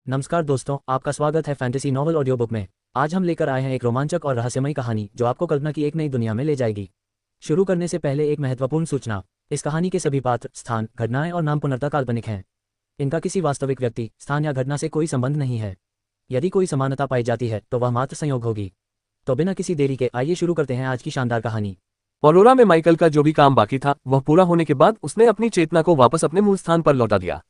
नमस्कार दोस्तों, आपका स्वागत है फैंटेसी नॉवल ऑडियो बुक में। आज हम लेकर आए हैं एक रोमांचक और रहस्यमयी कहानी जो आपको कल्पना की एक नई दुनिया में ले जाएगी। शुरू करने से पहले एक महत्वपूर्ण सूचना। इस कहानी के सभी पात्र, स्थान, घटनाएं और नाम पूर्णतः काल्पनिक हैं। इनका किसी वास्तविक व्यक्ति, स्थान या घटना से कोई संबंध नहीं है। यदि कोई समानता पाई जाती है तो वह मात्र संयोग होगी। तो बिना किसी देरी के आइए शुरू करते हैं आज की शानदार कहानी। ऑरोरा में माइकल का जो भी काम बाकी था वह पूरा होने के बाद उसने अपनी चेतना को वापस अपने मूल स्थान पर लौटा दिया।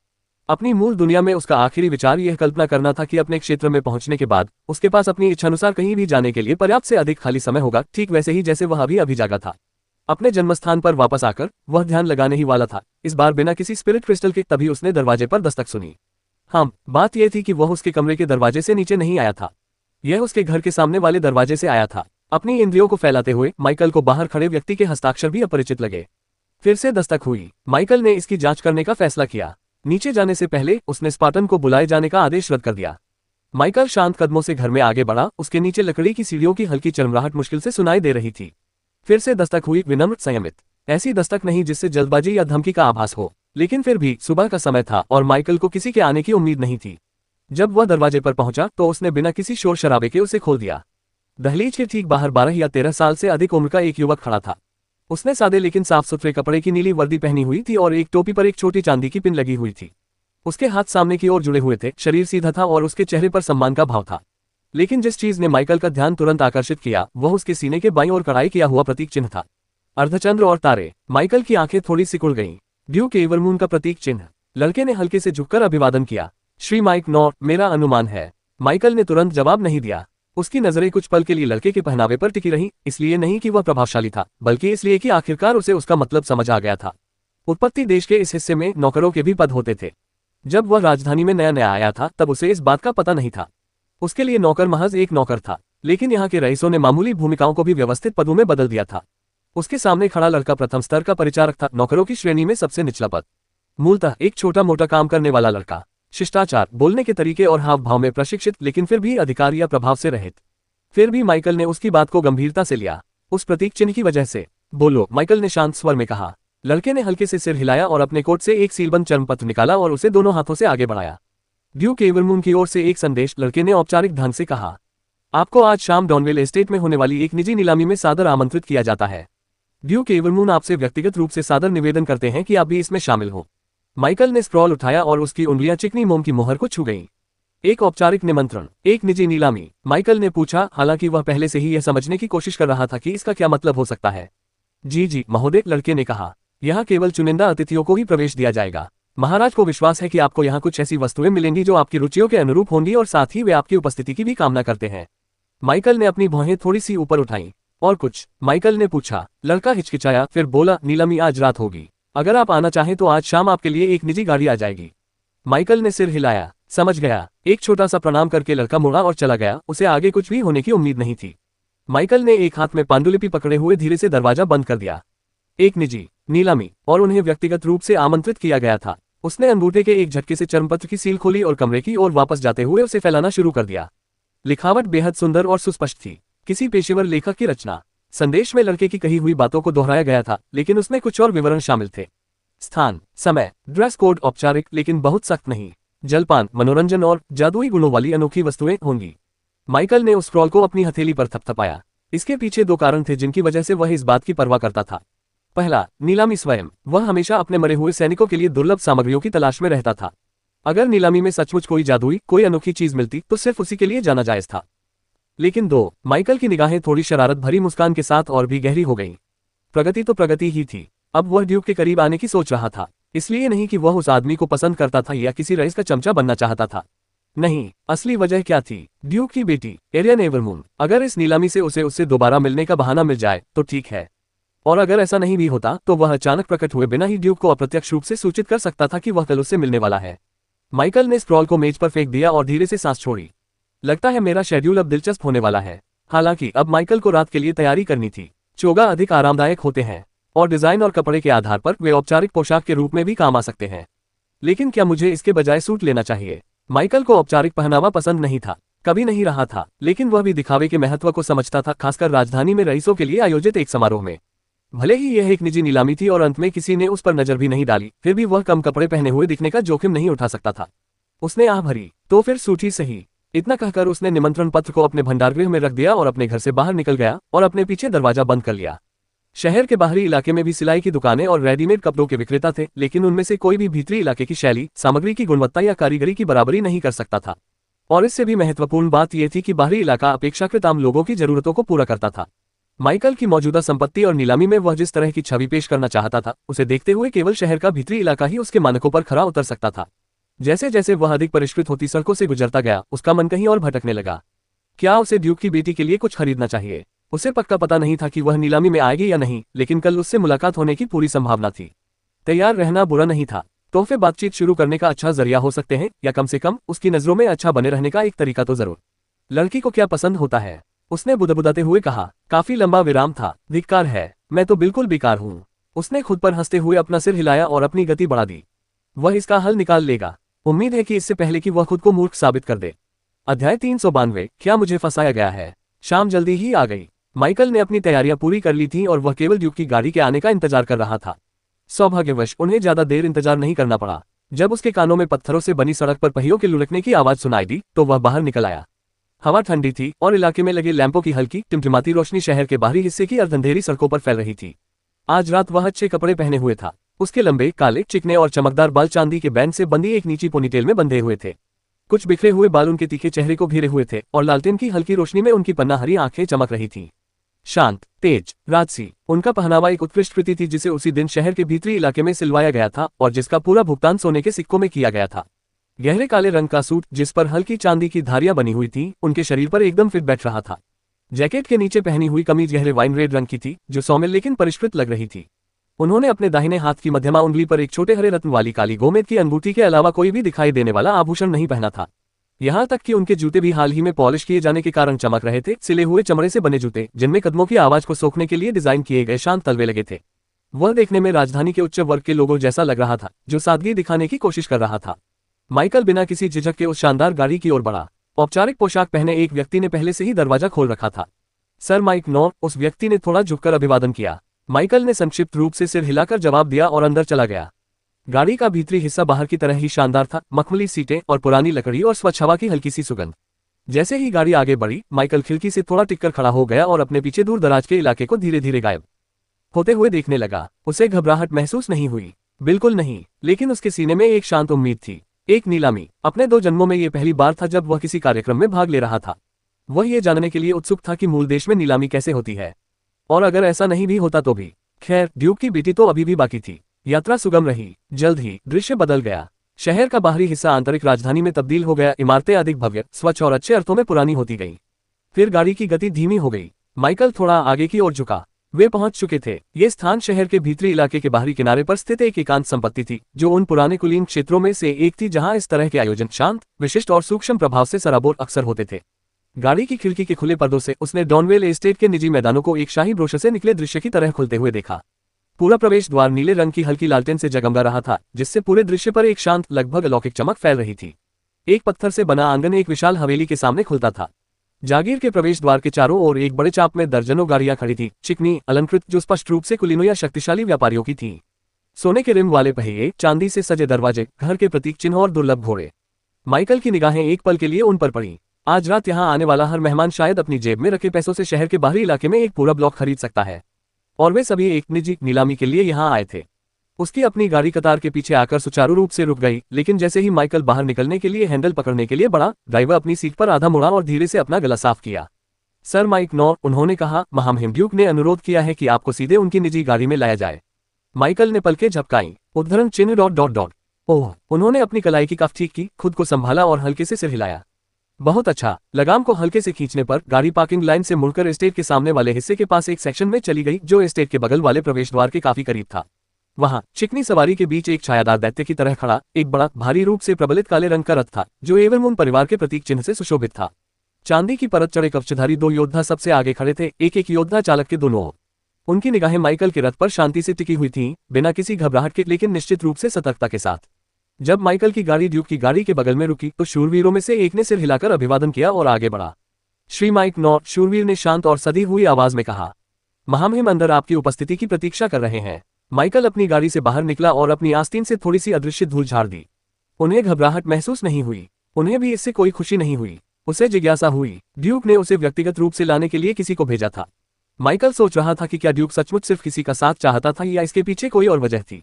अपनी मूल दुनिया में उसका आखिरी विचार यह कल्पना करना था कि अपने क्षेत्र में पहुंचने के बाद उसके पास अपनी इच्छानुसार कहीं भी जाने के लिए पर्याप्त से अधिक खाली समय होगा, ठीक वैसे ही जैसे वह अभी जागा था। अपने जन्मस्थान पर वापस आकर वह ध्यान लगाने ही वाला था, इस बार बिना किसी स्पिरिट क्रिस्टल के। तभी उसने दरवाजे पर दस्तक सुनी। हाँ, बात यह थी कि वह उसके कमरे के दरवाजे से नीचे नहीं आया था, यह उसके घर के सामने वाले दरवाजे से आया था। अपनी इंद्रियों को फैलाते हुए माइकल को बाहर खड़े व्यक्ति के हस्ताक्षर भी अपरिचित लगे। फिर से दस्तक हुई। माइकल ने इसकी जांच करने का फैसला किया। नीचे जाने से पहले उसने स्पार्टन को बुलाए जाने का आदेश रद्द कर दिया। माइकल शांत कदमों से घर में आगे बढ़ा। उसके नीचे लकड़ी की सीढ़ियों की हल्की चरमराहट मुश्किल से सुनाई दे रही थी। फिर से दस्तक हुई, विनम्र, संयमित। ऐसी दस्तक नहीं जिससे जल्दबाजी या धमकी का आभास हो, लेकिन फिर भी सुबह का समय था और माइकल को किसी के आने की उम्मीद नहीं थी। जब वह दरवाजे पर पहुंचा तो उसने बिना किसी शोर शराबे के उसे खोल दिया। दहलीज के ठीक बाहर 12 या 13 साल से अधिक उम्र का एक युवक खड़ा था। उसने सादे लेकिन साफ सुथरे कपड़े की नीली वर्दी पहनी हुई थी और एक टोपी पर एक छोटी चांदी की पिन लगी हुई थी। उसके हाथ सामने की ओर जुड़े हुए थे, शरीर सीधा था और उसके चेहरे पर सम्मान का भाव था। लेकिन जिस चीज ने माइकल का ध्यान तुरंत आकर्षित किया वह उसके सीने के बाईं ओर कढ़ाई किया हुआ प्रतीक चिन्ह था। अर्धचंद्र और तारे। माइकल की आंखें थोड़ी सिकुड़ गईं। ड्यूक एवरमून का प्रतीक चिन्ह। लड़के ने हल्के से झुककर अभिवादन किया। श्री माइक नॉर, मेरा अनुमान है। माइकल ने तुरंत जवाब नहीं दिया। उसकी नजरें कुछ पल के लिए लड़के के पहनावे पर टिकी रहीं, इसलिए नहीं कि वह प्रभावशाली था, बल्कि इसलिए कि आखिरकार उसे उसका मतलब समझ आ गया था। उत्पत्ति देश के इस हिस्से में नौकरों के भी पद होते थे। जब वह राजधानी में नया नया आया था तब उसे इस बात का पता नहीं था। उसके लिए नौकर महज एक नौकर था, लेकिन यहाँ के रईसों ने मामूली भूमिकाओं को भी व्यवस्थित पदों में बदल दिया था। उसके सामने खड़ा लड़का प्रथम स्तर का परिचारक था, नौकरों की श्रेणी में सबसे निचला पद। मूलतः एक छोटा मोटा काम करने वाला लड़का, शिष्टाचार, बोलने के तरीके और हाव भाव में प्रशिक्षित, लेकिन फिर भी अधिकार या प्रभाव से रहित। फिर भी माइकल ने उसकी बात को गंभीरता से लिया। उस प्रतीक चिन्ह की वजह से। बोलो, माइकल ने शांत स्वर में कहा। लड़के ने हल्के से सिर हिलाया और अपने कोट से एक सीलबंद चर्मपत्र निकाला और उसे दोनों हाथों से आगे बढ़ाया। ड्यूक एवरमून की ओर से एक संदेश, लड़के ने औपचारिक ढंग से कहा। आपको आज शाम डॉनवेल एस्टेट में होने वाली एक निजी नीलामी में सादर आमंत्रित किया जाता है। ड्यूक एवरमून आपसे व्यक्तिगत रूप से सादर निवेदन करते हैं कि आप भी इसमें शामिल हो। माइकल ने स्क्रॉल उठाया और उसकी उंगलियां चिकनी मोम की मोहर को छू गईं। एक औपचारिक निमंत्रण, एक निजी नीलामी? माइकल ने पूछा, हालांकि वह पहले से ही यह समझने की कोशिश कर रहा था कि इसका क्या मतलब हो सकता है। जी महोदय, लड़के ने कहा। यहाँ केवल चुनिंदा अतिथियों को ही प्रवेश दिया जाएगा। महाराज को विश्वास है कि आपको यहाँ कुछ ऐसी वस्तुएं मिलेंगी जो आपकी रुचियों के अनुरूप होंगी और साथ ही वे आपकी उपस्थिति की भी कामना करते हैं। माइकल ने अपनी भौहें थोड़ी सी ऊपर उठाईं। और कुछ? माइकल ने पूछा। लड़का हिचकिचाया, फिर बोला, नीलामी आज रात होगी। अगर आप आना चाहें तो आज शाम आपके लिए एक निजी गाड़ी आ जाएगी। माइकल ने सिर हिलाया। समझ गया। एक छोटा सा प्रणाम करके लड़का मुड़ा और चला गया। उसे आगे कुछ भी होने की उम्मीद नहीं थी। माइकल ने एक हाथ में पांडुलिपि पकड़े हुए धीरे से दरवाजा बंद कर दिया। एक निजी नीलामी, और उन्हें व्यक्तिगत रूप से आमंत्रित किया गया था। उसने अंगूठे के एक झटके से चर्मपत्र की सील खोली और कमरे की ओर वापस जाते हुए उसे फैलाना शुरू कर दिया। लिखावट बेहद सुंदर और सुस्पष्ट थी, किसी पेशेवर लेखक की रचना। संदेश में लड़के की कही हुई बातों को दोहराया गया था, लेकिन उसमें कुछ और विवरण शामिल थे। स्थान, समय, ड्रेस कोड औपचारिक लेकिन बहुत सख्त नहीं। जलपान, मनोरंजन और जादुई गुणों वाली अनोखी वस्तुएं होंगी। माइकल ने उस स्क्रॉल को अपनी हथेली पर थपथपाया। इसके पीछे दो कारण थे जिनकी वजह से वह इस बात की परवाह करता था। पहला, नीलामी स्वयं। वह हमेशा अपने मरे हुए सैनिकों के लिए दुर्लभ सामग्रियों की तलाश में रहता था। अगर नीलामी में सचमुच कोई जादुई, कोई अनोखी चीज मिलती तो सिर्फ उसी के लिए जाना जायज था। लेकिन दो, माइकल की निगाहें थोड़ी शरारत भरी मुस्कान के साथ और भी गहरी हो गईं। प्रगति तो प्रगति ही थी। अब वह ड्यूक के करीब आने की सोच रहा था, इसलिए नहीं कि वह उस आदमी को पसंद करता था या किसी रईस का चमचा बनना चाहता था। नहीं, असली वजह क्या थी? ड्यूक की बेटी एरियन एवरमून। अगर इस नीलामी से उसे उससे दोबारा मिलने का बहाना मिल जाए तो ठीक है, और अगर ऐसा नहीं भी होता तो वह अचानक प्रकट हुए बिना ही ड्यूक को अप्रत्यक्ष रूप से सूचित कर सकता था कि वह कल उससे मिलने वाला है। माइकल ने स्क्रॉल को मेज पर फेंक दिया और धीरे से सांस छोड़ी। लगता है मेरा शेड्यूल अब दिलचस्प होने वाला है। हालांकि अब माइकल को रात के लिए तैयारी करनी थी। चोगा अधिक आरामदायक होते हैं और डिजाइन और कपड़े के आधार पर वे औपचारिक पोशाक के रूप में भी काम आ सकते हैं। लेकिन क्या मुझे इसके बजाय सूट लेना चाहिए? माइकल को औपचारिक पहनावा पसंद नहीं था, कभी नहीं रहा था, लेकिन वह भी दिखावे के महत्व को समझता था, खासकर राजधानी में रईसों के लिए आयोजित एक समारोह में। भले ही यह एक निजी नीलामी थी और अंत में किसी ने उस पर नजर भी नहीं डाली, फिर भी वह कम कपड़े पहने हुए दिखने का जोखिम नहीं उठा सकता था। उसने आह भरी, तो फिर सूठी सही। इतना कहकर उसने निमंत्रण पत्र को अपने भंडारगृह में रख दिया और अपने घर से बाहर निकल गया और अपने पीछे दरवाजा बंद कर लिया। शहर के बाहरी इलाके में भी सिलाई की दुकानें और रेडीमेड कपड़ों के विक्रेता थे, लेकिन उनमें से कोई भी भीतरी इलाके की शैली, सामग्री की गुणवत्ता या कारीगरी की बराबरी नहीं कर सकता था। और इससे भी महत्वपूर्ण बात यह थी कि बाहरी इलाका अपेक्षाकृत आम लोगों की जरूरतों को पूरा करता था। माइकल की मौजूदा संपत्ति और नीलामी में वह जिस तरह की छवि पेश करना चाहता था, उसे देखते हुए केवल शहर का भीतरी इलाका ही उसके मानकों पर खरा उतर सकता था। जैसे जैसे वह अधिक परिष्कृत होती सड़कों से गुजरता गया, उसका मन कहीं और भटकने लगा। क्या उसे ड्यूक की बेटी के लिए कुछ खरीदना चाहिए? उसे पक्का पता नहीं था कि वह नीलामी में आएगी या नहीं, लेकिन कल उससे मुलाकात होने की पूरी संभावना थी। तैयार रहना बुरा नहीं था। तोहफे बातचीत शुरू करने का अच्छा जरिया हो सकते हैं, या कम से कम उसकी नजरों में अच्छा बने रहने का एक तरीका तो जरूर। लड़की को क्या पसंद होता है? उसने बुदबुदाते हुए कहा। काफी लंबा विराम था। धिक्कार है, मैं तो बिल्कुल बेकार हूँ। उसने खुद पर हंसते हुए अपना सिर हिलाया और अपनी गति बढ़ा दी। वह इसका हल निकाल लेगा। उम्मीद है कि इससे पहले कि वह खुद को मूर्ख साबित कर दे। अध्याय 392। क्या मुझे फंसाया गया है? शाम जल्दी ही आ गई। माइकल ने अपनी तैयारियां पूरी कर ली थीं और वह केवल ड्यूक की गाड़ी के आने का इंतजार कर रहा था। सौभाग्यवश उन्हें ज्यादा देर इंतजार नहीं करना पड़ा। जब उसके कानों में पत्थरों से बनी सड़क पर पहियों के लुढ़कने की आवाज सुनाई दी, तो वह बाहर निकल आया। हवा ठंडी थी और इलाके में लगे लैंपों की हल्की टिमटिमाती रोशनी शहर के बाहरी हिस्से की अर्धंधेरी सड़कों पर फैल रही थी। आज रात वह अच्छे कपड़े पहने हुए था। उसके लंबे, काले, चिकने और चमकदार बाल चांदी के बैंड से बंधी एक नीची पोनीटेल में बंधे हुए थे। कुछ बिखरे हुए बाल उनके तीखे चेहरे को घेरे हुए थे और लालटेन की हल्की रोशनी में उनकी पन्ना हरी आंखें चमक रही थीं। शांत, तेज, राजसी, उनका पहनावा एक उत्कृष्ट कृति थी जिसे उसी दिन शहर के भीतरी इलाके में सिलवाया गया था और जिसका पूरा भुगतान सोने के सिक्कों में किया गया था। गहरे काले रंग का सूट जिस पर हल्की चांदी की धारियां बनी हुई थीं, उनके शरीर पर एकदम फिट बैठ रहा था। जैकेट के नीचे पहनी हुई कमीज गहरे वाइन रेड रंग की थी, जो सौम्य लेकिन परिष्कृत लग रही थी। उन्होंने अपने दाहिने हाथ की मध्यमा उंगली पर एक छोटे हरे रत्न वाली काली गोमेद की अंगूठी के अलावा कोई भी दिखाई देने वाला आभूषण नहीं पहना था। यहाँ तक कि उनके जूते भी हाल ही में पॉलिश किए जाने के कारण चमक रहे थे, सिले हुए चमड़े से बने जूते जिनमें कदमों की आवाज को सोखने के लिए डिजाइन किए गए शांत तलवे लगे थे। वह देखने में राजधानी के उच्च वर्ग के लोगों जैसा लग रहा था, जो सादगी दिखाने की कोशिश कर रहा था। माइकल बिना किसी झिझक के उस शानदार गाड़ी की ओर बढ़ा। औपचारिक पोशाक पहने एक व्यक्ति ने पहले से ही दरवाजा खोल रखा था। सर माइक नॉर, उस व्यक्ति ने थोड़ा झुककर अभिवादन किया। माइकल ने संक्षिप्त रूप से सिर हिलाकर जवाब दिया और अंदर चला गया। गाड़ी का भीतरी हिस्सा बाहर की तरह ही शानदार था, मखमली सीटें और पुरानी लकड़ी और स्वच्छ हवा की हल्की सी सुगंध। जैसे ही गाड़ी आगे बढ़ी, माइकल खिड़की से थोड़ा टिककर खड़ा हो गया और अपने पीछे दूर दराज के इलाके को धीरे धीरे गायब होते हुए देखने लगा। उसे घबराहट महसूस नहीं हुई, बिल्कुल नहीं, लेकिन उसके सीने में एक शांत उम्मीद थी। एक नीलामी। अपने 2 जन्मों में यह पहली बार था जब वह किसी कार्यक्रम में भाग ले रहा था। वह ये जानने के लिए उत्सुक था कि मूल देश में नीलामी कैसे होती है, और अगर ऐसा नहीं भी होता तो भी। खैर, ड्यूक की बेटी तो अभी भी बाकी थी। यात्रा सुगम रही। जल्द ही दृश्य बदल गया। शहर का बाहरी हिस्सा आंतरिक राजधानी में तब्दील हो गया। इमारतें अधिक भव्य, स्वच्छ और अच्छे अर्थों में पुरानी होती गईं। फिर गाड़ी की गति धीमी हो गई। माइकल थोड़ा आगे की ओर झुका। वे पहुंच चुके थे। ये स्थान शहर के भीतरी इलाके के बाहरी किनारे पर स्थित एक एकांत संपत्ति थी, जो उन पुराने कुलीन क्षेत्रों में से एक थी जहां इस तरह के आयोजन शांत, विशिष्ट और सूक्ष्म प्रभाव से सराबोर अक्सर होते थे। गाड़ी की खिड़की के खुले पर्दों से उसने डॉनवेल एस्टेट के निजी मैदानों को एक शाही ब्रोशर से निकले दृश्य की तरह खुलते हुए देखा। पूरा प्रवेश द्वार नीले रंग की हल्की लालटेन से जगमगा रहा था, जिससे पूरे दृश्य पर एक शांत, लगभग अलौकिक चमक फैल रही थी। एक पत्थर से बना आंगन एक विशाल हवेली के सामने खुलता था। जागीर के प्रवेश द्वार के चारों ओर एक बड़े चाप में दर्जनों गाड़ियां खड़ी थी, चिकनी, अलंकृत, जो स्पष्ट रूप से कुलीनों या शक्तिशाली व्यापारियों की थीं। सोने के रिम वाले पहिए, चांदी से सजे दरवाजे, घर के प्रतीक चिन्ह और दुर्लभ घोड़े। माइकल की निगाहें एक पल के लिए उन पर पड़ी। आज रात यहाँ आने वाला हर मेहमान शायद अपनी जेब में रखे पैसों से शहर के बाहरी इलाके में एक पूरा ब्लॉक खरीद सकता है, और वे सभी एक निजी नीलामी के लिए यहाँ आए थे। उसकी अपनी गाड़ी कतार के पीछे आकर सुचारू रूप से रुक गई, लेकिन जैसे ही माइकल बाहर निकलने के लिए हैंडल पकड़ने के लिए बढ़ा, ड्राइवर अपनी सीट पर आधा मुड़ा और धीरे से अपना गला साफ किया। सर माइक नॉर, उन्होंने कहा, महामहिम ड्यूक ने अनुरोध किया है कि आपको सीधे उनकी निजी गाड़ी में लाया जाए। माइकल ने पलकें झपकाईं। उद्धरण चिन्ह ... ओह, उन्होंने अपनी कलाई की कफ ठीक की, खुद को संभाला और हल्के से सिर हिलाया। बहुत अच्छा। लगाम को हल्के से खींचने पर गाड़ी पार्किंग लाइन से मुड़कर एस्टेट के सामने वाले हिस्से के पास एक सेक्शन में चली गई, जो एस्टेट के बगल वाले प्रवेश द्वार के काफी करीब था। वहां चिकनी सवारी के बीच एक छायादार दैत्य की तरह खड़ा एक बड़ा, भारी रूप से प्रबलित काले रंग का रथ था, जो एवरमून परिवार के प्रतीक चिन्ह से सुशोभित था। चांदी की परत चढ़े कवचधारी 2 योद्धा सबसे आगे खड़े थे, एक योद्धा चालक के दोनों ओर। उनकी निगाहें माइकल के रथ पर शांति से टिकी हुई थीं, बिना किसी घबराहट के, लेकिन निश्चित रूप से सतर्कता के साथ। जब माइकल की गाड़ी ड्यूक की गाड़ी के बगल में रुकी, तो शूरवीरों में से एक ने सिर हिलाकर अभिवादन किया और आगे बढ़ा। श्री माइक नॉर, शूरवीर ने शांत और सधी हुई आवाज में कहा, महामहिम अंदर आपकी उपस्थिति की प्रतीक्षा कर रहे हैं। माइकल अपनी गाड़ी से बाहर निकला और अपनी आस्तीन से थोड़ी सी अदृश्य धूल झाड़ दी। उन्हें घबराहट महसूस नहीं हुई, उन्हें भी इससे कोई खुशी नहीं हुई। उसे जिज्ञासा हुई, ड्यूक ने उसे व्यक्तिगत रूप से लाने के लिए किसी को भेजा था। माइकल सोच रहा था कि क्या ड्यूक सचमुच सिर्फ किसी का साथ चाहता था या इसके पीछे कोई और वजह थी।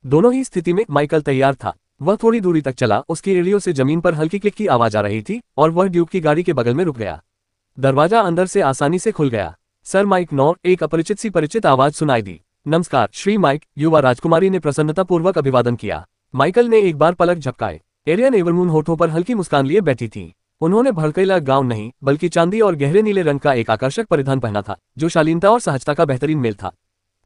दोनों ही स्थिति में माइकल तैयार था। वह थोड़ी दूरी तक चला, उसकी एड़ियों से जमीन पर हल्की क्लिक की आवाज आ रही थी और वह ड्यूक की गाड़ी के बगल में रुक गया। दरवाजा अंदर से आसानी से खुल गया। सर माइक नॉर, एक अपरिचित सी परिचित आवाज सुनाई दी। नमस्कार श्री माइक, युवा राजकुमारी ने प्रसन्नतापूर्वक अभिवादन किया। माइकल ने एक बार पलक झपकाए। एरियन एवरमून होठों पर हल्की मुस्कान लिए बैठी थी। उन्होंने भड़कीला गाउन नहीं बल्कि चांदी और गहरे नीले रंग का एक आकर्षक परिधान पहना था, जो शालीनता और सहजता का बेहतरीन मेल था।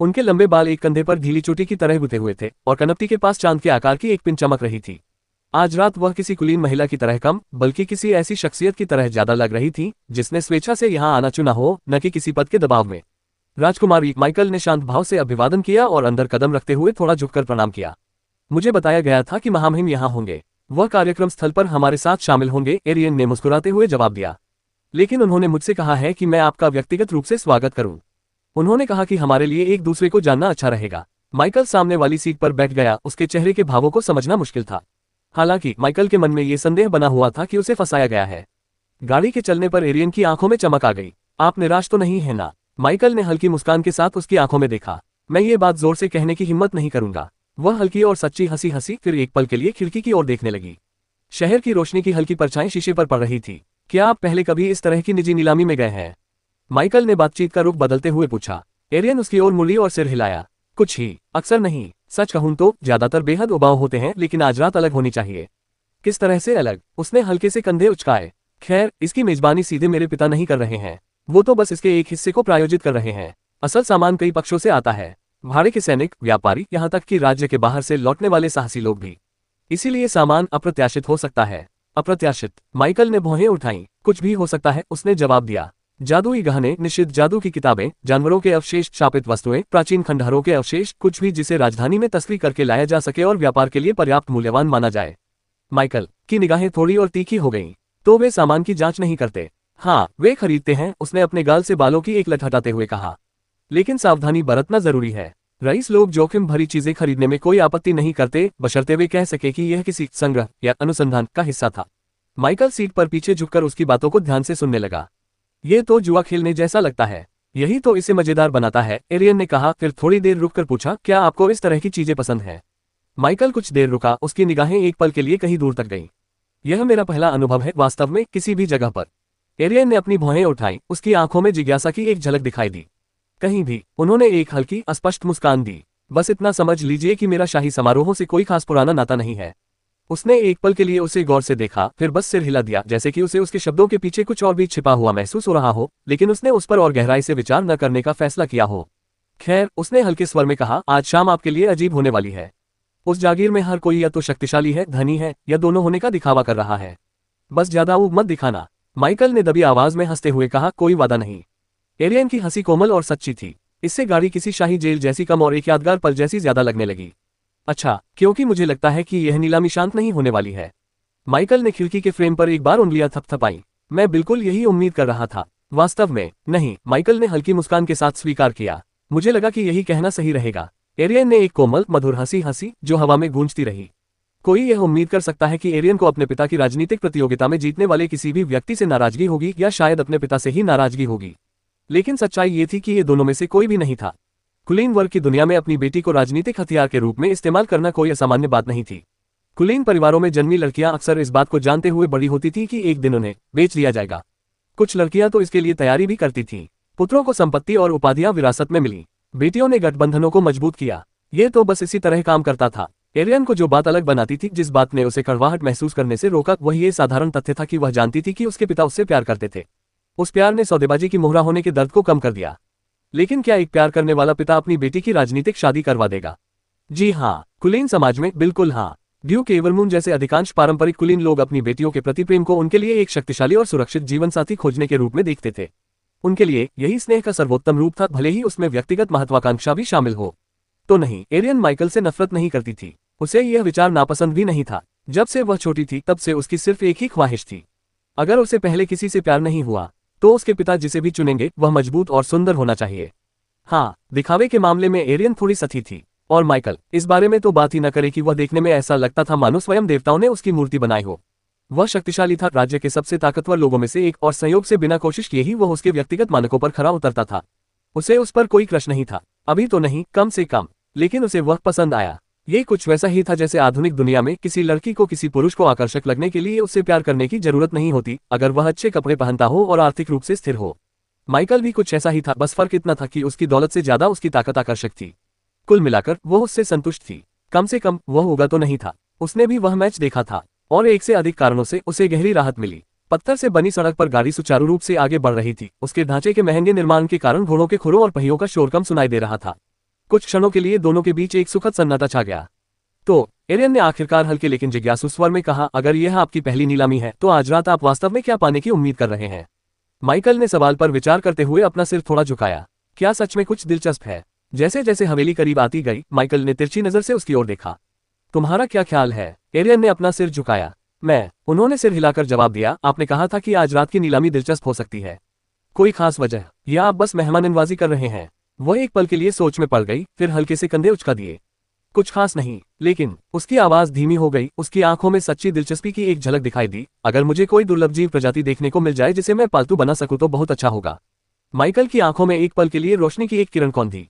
उनके लंबे बाल एक कंधे पर ढीली चोटी की तरह गुथे हुए थे और कनपटी के पास चांद के आकार की एक पिन चमक रही थी। आज रात वह किसी कुलीन महिला की तरह कम बल्कि किसी ऐसी शख्सियत की तरह ज्यादा लग रही थी जिसने स्वेच्छा से यहाँ आना चुना हो, न कि किसी पद के दबाव में। राजकुमारी, माइकल ने शांत भाव से अभिवादन किया और अंदर कदम रखते हुए थोड़ा झुककर प्रणाम किया। मुझे बताया गया था कि महामहिम यहाँ होंगे। वह कार्यक्रम स्थल पर हमारे साथ शामिल होंगे, एरियन ने मुस्कुराते हुए जवाब दिया। लेकिन उन्होंने मुझसे कहा है कि मैं आपका व्यक्तिगत रूप से स्वागत करूं। उन्होंने कहा कि हमारे लिए एक दूसरे को जानना अच्छा रहेगा। माइकल सामने वाली सीट पर बैठ गया। उसके चेहरे के भावों को समझना मुश्किल था। हालांकि माइकल के मन में ये संदेह बना हुआ था कि उसे फंसाया गया है। गाड़ी के चलने पर एरियन की आंखों में चमक आ गई। आप निराश तो नहीं है ना? माइकल ने हल्की मुस्कान के साथ उसकी आंखों में देखा। मैं ये बात जोर से कहने की हिम्मत नहीं करूंगा। वह हल्की और सच्ची हंसी हंसी, फिर एक पल के लिए खिड़की की ओर देखने लगी। शहर की रोशनी की हल्की परछाई शीशे पर पड़ रही थी। क्या आप पहले कभी इस तरह की निजी नीलामी में गए हैं? माइकल ने बातचीत का रुख बदलते हुए पूछा। एरियन उसकी ओर मुड़ी और सिर हिलाया। कुछ ही, अक्सर नहीं। सच कहूं तो ज्यादातर बेहद उबाऊ होते हैं, लेकिन आज रात अलग होनी चाहिए। किस तरह से अलग? उसने हल्के से कंधे उचकाए। खैर, इसकी मेजबानी सीधे मेरे पिता नहीं कर रहे हैं। वो तो बस इसके एक हिस्से को प्रायोजित कर रहे हैं। असल सामान कई पक्षों से आता है। भाड़े के सैनिक, व्यापारी, यहाँ तक कि राज्य के बाहर से लौटने वाले साहसी लोग भी। इसीलिए सामान अप्रत्याशित हो सकता है। अप्रत्याशित? माइकल ने भौहें उठाईं। कुछ भी हो सकता है, उसने जवाब दिया। जादुई गहने, निषिद्ध जादू की किताबें, जानवरों के अवशेष, शापित वस्तुएं, प्राचीन खंडहरों के अवशेष, कुछ भी जिसे राजधानी में तस्करी करके लाया जा सके और व्यापार के लिए पर्याप्त मूल्यवान माना जाए। माइकल की निगाहें थोड़ी और तीखी हो गईं। तो वे सामान की जांच नहीं करते? हाँ, वे खरीदते हैं, उसने अपने गाल से बालों की एक लट हटाते हुए कहा। लेकिन सावधानी बरतना जरूरी है। रईस लोग जोखिम भरी चीजें खरीदने में कोई आपत्ति नहीं करते, बशर्ते वे कह सके कि यह किसी संग्रह या अनुसंधान का हिस्सा था। माइकल सीट पर पीछे झुककर उसकी बातों को ध्यान से सुनने लगा। ये तो जुआ खेलने जैसा लगता है। यही तो इसे मजेदार बनाता है, एरियन ने कहा, फिर थोड़ी देर रुककर पूछा, क्या आपको इस तरह की चीजें पसंद हैं? माइकल कुछ देर रुका, उसकी निगाहें एक पल के लिए कहीं दूर तक गईं। यह मेरा पहला अनुभव है, वास्तव में, किसी भी जगह पर। एरियन ने अपनी भौहें उठाई। उसकी आंखों में जिज्ञासा की एक झलक दिखाई दी। कहीं भी? उन्होंने एक हल्की, अस्पष्ट मुस्कान दी। बस इतना समझ लीजिए कि मेरा शाही समारोहों से कोई खास पुराना नाता नहीं है। उसने एक पल के लिए उसे गौर से देखा, फिर बस सिर हिला दिया, जैसे कि उसे उसके शब्दों के पीछे कुछ और भी छिपा हुआ महसूस हो रहा हो, लेकिन उसने उस पर और गहराई से विचार न करने का फैसला किया हो। खैर, उसने हल्के स्वर में कहा, आज शाम आपके लिए अजीब होने वाली है। उस जागीर में हर कोई या तो शक्तिशाली है, धनी है, या दोनों होने का दिखावा कर रहा है। बस ज्यादा ऊब मत दिखाना। माइकल ने दबी आवाज में हंसते हुए कहा, कोई वादा नहीं। एरियन की हंसी कोमल और सच्ची थी। इससे गाड़ी किसी शाही जेल जैसी कम और एक यादगार पल जैसी ज्यादा लगने लगी। अच्छा, क्योंकि मुझे लगता है कि यह नीलामी शांत नहीं होने वाली है। माइकल ने खिड़की के फ्रेम पर एक बार उंगलियां थपथपाई। मैं बिल्कुल यही उम्मीद कर रहा था। वास्तव में नहीं, माइकल ने हल्की मुस्कान के साथ स्वीकार किया। मुझे लगा कि यही कहना सही रहेगा। एरियन ने एक कोमल, मधुर हंसी हंसी, जो हवा में गूंजती रही। कोई यह उम्मीद कर सकता है कि एरियन को अपने पिता की राजनीतिक प्रतियोगिता में जीतने वाले किसी भी व्यक्ति से नाराजगी होगी, या शायद अपने पिता से ही नाराजगी होगी। लेकिन सच्चाई ये थी कि ये दोनों में से कोई भी नहीं था। कुलीन वर्ग की दुनिया में अपनी बेटी को राजनीतिक हथियार के रूप में इस्तेमाल करना कोई असामान्य बात नहीं थी। कुलीन परिवारों में जन्मी लड़कियां अक्सर इस बात को जानते हुए बड़ी होती थी कि एक दिन उन्हें बेच दिया जाएगा। कुछ लड़कियां तो इसके लिए तैयारी भी करती थीं। पुत्रों को संपत्ति और उपाधियां विरासत में मिली। बेटियों ने गठबंधनों को मजबूत किया। ये तो बस इसी तरह काम करता था। एरियन को जो बात अलग बनाती थी, जिस बात ने उसे कड़वाहट महसूस करने से रोका, वह ये साधारण तथ्य था कि वह जानती थी कि उसके पिता उससे प्यार करते थे। उस प्यार ने सौदेबाजी की मोहरा होने के दर्द को कम कर दिया। लेकिन क्या एक प्यार करने वाला पिता अपनी बेटी की राजनीतिक शादी करवा देगा? जी हाँ, कुलीन समाज में बिल्कुल हाँ। ड्यूक एवरमून जैसे अधिकांश पारंपरिक कुलीन लोग अपनी बेटियों के प्रति प्रेम को उनके लिए एक शक्तिशाली और सुरक्षित जीवनसाथी खोजने के रूप में देखते थे। उनके लिए यही स्नेह का सर्वोत्तम रूप था, भले ही उसमें व्यक्तिगत महत्वाकांक्षा भी शामिल हो। तो नहीं, एरियन माइकल से नफरत नहीं करती थी। उसे यह विचार नापसंद भी नहीं था। जब से वह छोटी थी तब से उसकी सिर्फ एक ही ख्वाहिश थी। अगर उसे पहले किसी से प्यार नहीं हुआ तो उसके पिता जिसे भी चुनेंगे वह मजबूत और सुंदर होना चाहिए। हाँ, दिखावे के मामले में एरियन थोड़ी सती थी। और माइकल इस बारे में तो बात ही न करे कि वह देखने में ऐसा लगता था मानो स्वयं देवताओं ने उसकी मूर्ति बनाई हो। वह शक्तिशाली था, राज्य के सबसे ताकतवर लोगों में से एक, और संयोग से बिना कोशिश किए ही वह उसके व्यक्तिगत मानकों पर खरा उतरता था। उसे उस पर कोई क्रश नहीं था, अभी तो नहीं, कम से कम, लेकिन उसे वह पसंद आया। ये कुछ वैसा ही था जैसे आधुनिक दुनिया में किसी लड़की को किसी पुरुष को आकर्षक लगने के लिए उससे प्यार करने की जरूरत नहीं होती, अगर वह अच्छे कपड़े पहनता हो और आर्थिक रूप से स्थिर हो। माइकल भी कुछ ऐसा ही था, बस फर्क इतना था कि उसकी दौलत से ज्यादा उसकी ताकत आकर्षक थी। कुल मिलाकर वो उससे संतुष्ट थी। कम से कम वह होगा तो नहीं था। उसने भी वह मैच देखा था और एक से अधिक कारणों से उसे गहरी राहत मिली। पत्थर से बनी सड़क पर गाड़ी सुचारू रूप से आगे बढ़ रही थी। उसके ढांचे के महंगे निर्माण के कारण घोड़ों के खुरों और पहियों का शोर कम सुनाई दे रहा था। कुछ क्षणों के लिए दोनों के बीच एक सुखद सन्नाटा छा गया। तो एरियन ने आखिरकार हल्के लेकिन जिज्ञासु स्वर में कहा, अगर यह आपकी पहली नीलामी है तो आज रात आप वास्तव में क्या पाने की उम्मीद कर रहे हैं? माइकल ने सवाल पर विचार करते हुए अपना सिर थोड़ा झुकाया। क्या सच में कुछ दिलचस्प है? जैसे जैसे हवेली करीब आती गई, माइकल ने तिरछी नजर से उसकी ओर देखा। तुम्हारा क्या ख्याल है? एरियन ने अपना सिर झुकाया। उन्होंने सिर हिलाकर जवाब दिया, आपने कहा था कि आज रात की नीलामी दिलचस्प हो सकती है। कोई खास वजह, या आप बस मेहमाननवाजी कर रहे हैं? वह एक पल के लिए सोच में पड़ गई, फिर हल्के से कंधे उचका दिए। कुछ खास नहीं, लेकिन उसकी आवाज धीमी हो गई। उसकी आंखों में सच्ची दिलचस्पी की एक झलक दिखाई दी। अगर मुझे कोई दुर्लभ जीव प्रजाति देखने को मिल जाए जिसे मैं पालतू बना सकूं तो बहुत अच्छा होगा। माइकल की आंखों में एक पल के लिए रोशनी की एक किरण कौन थी।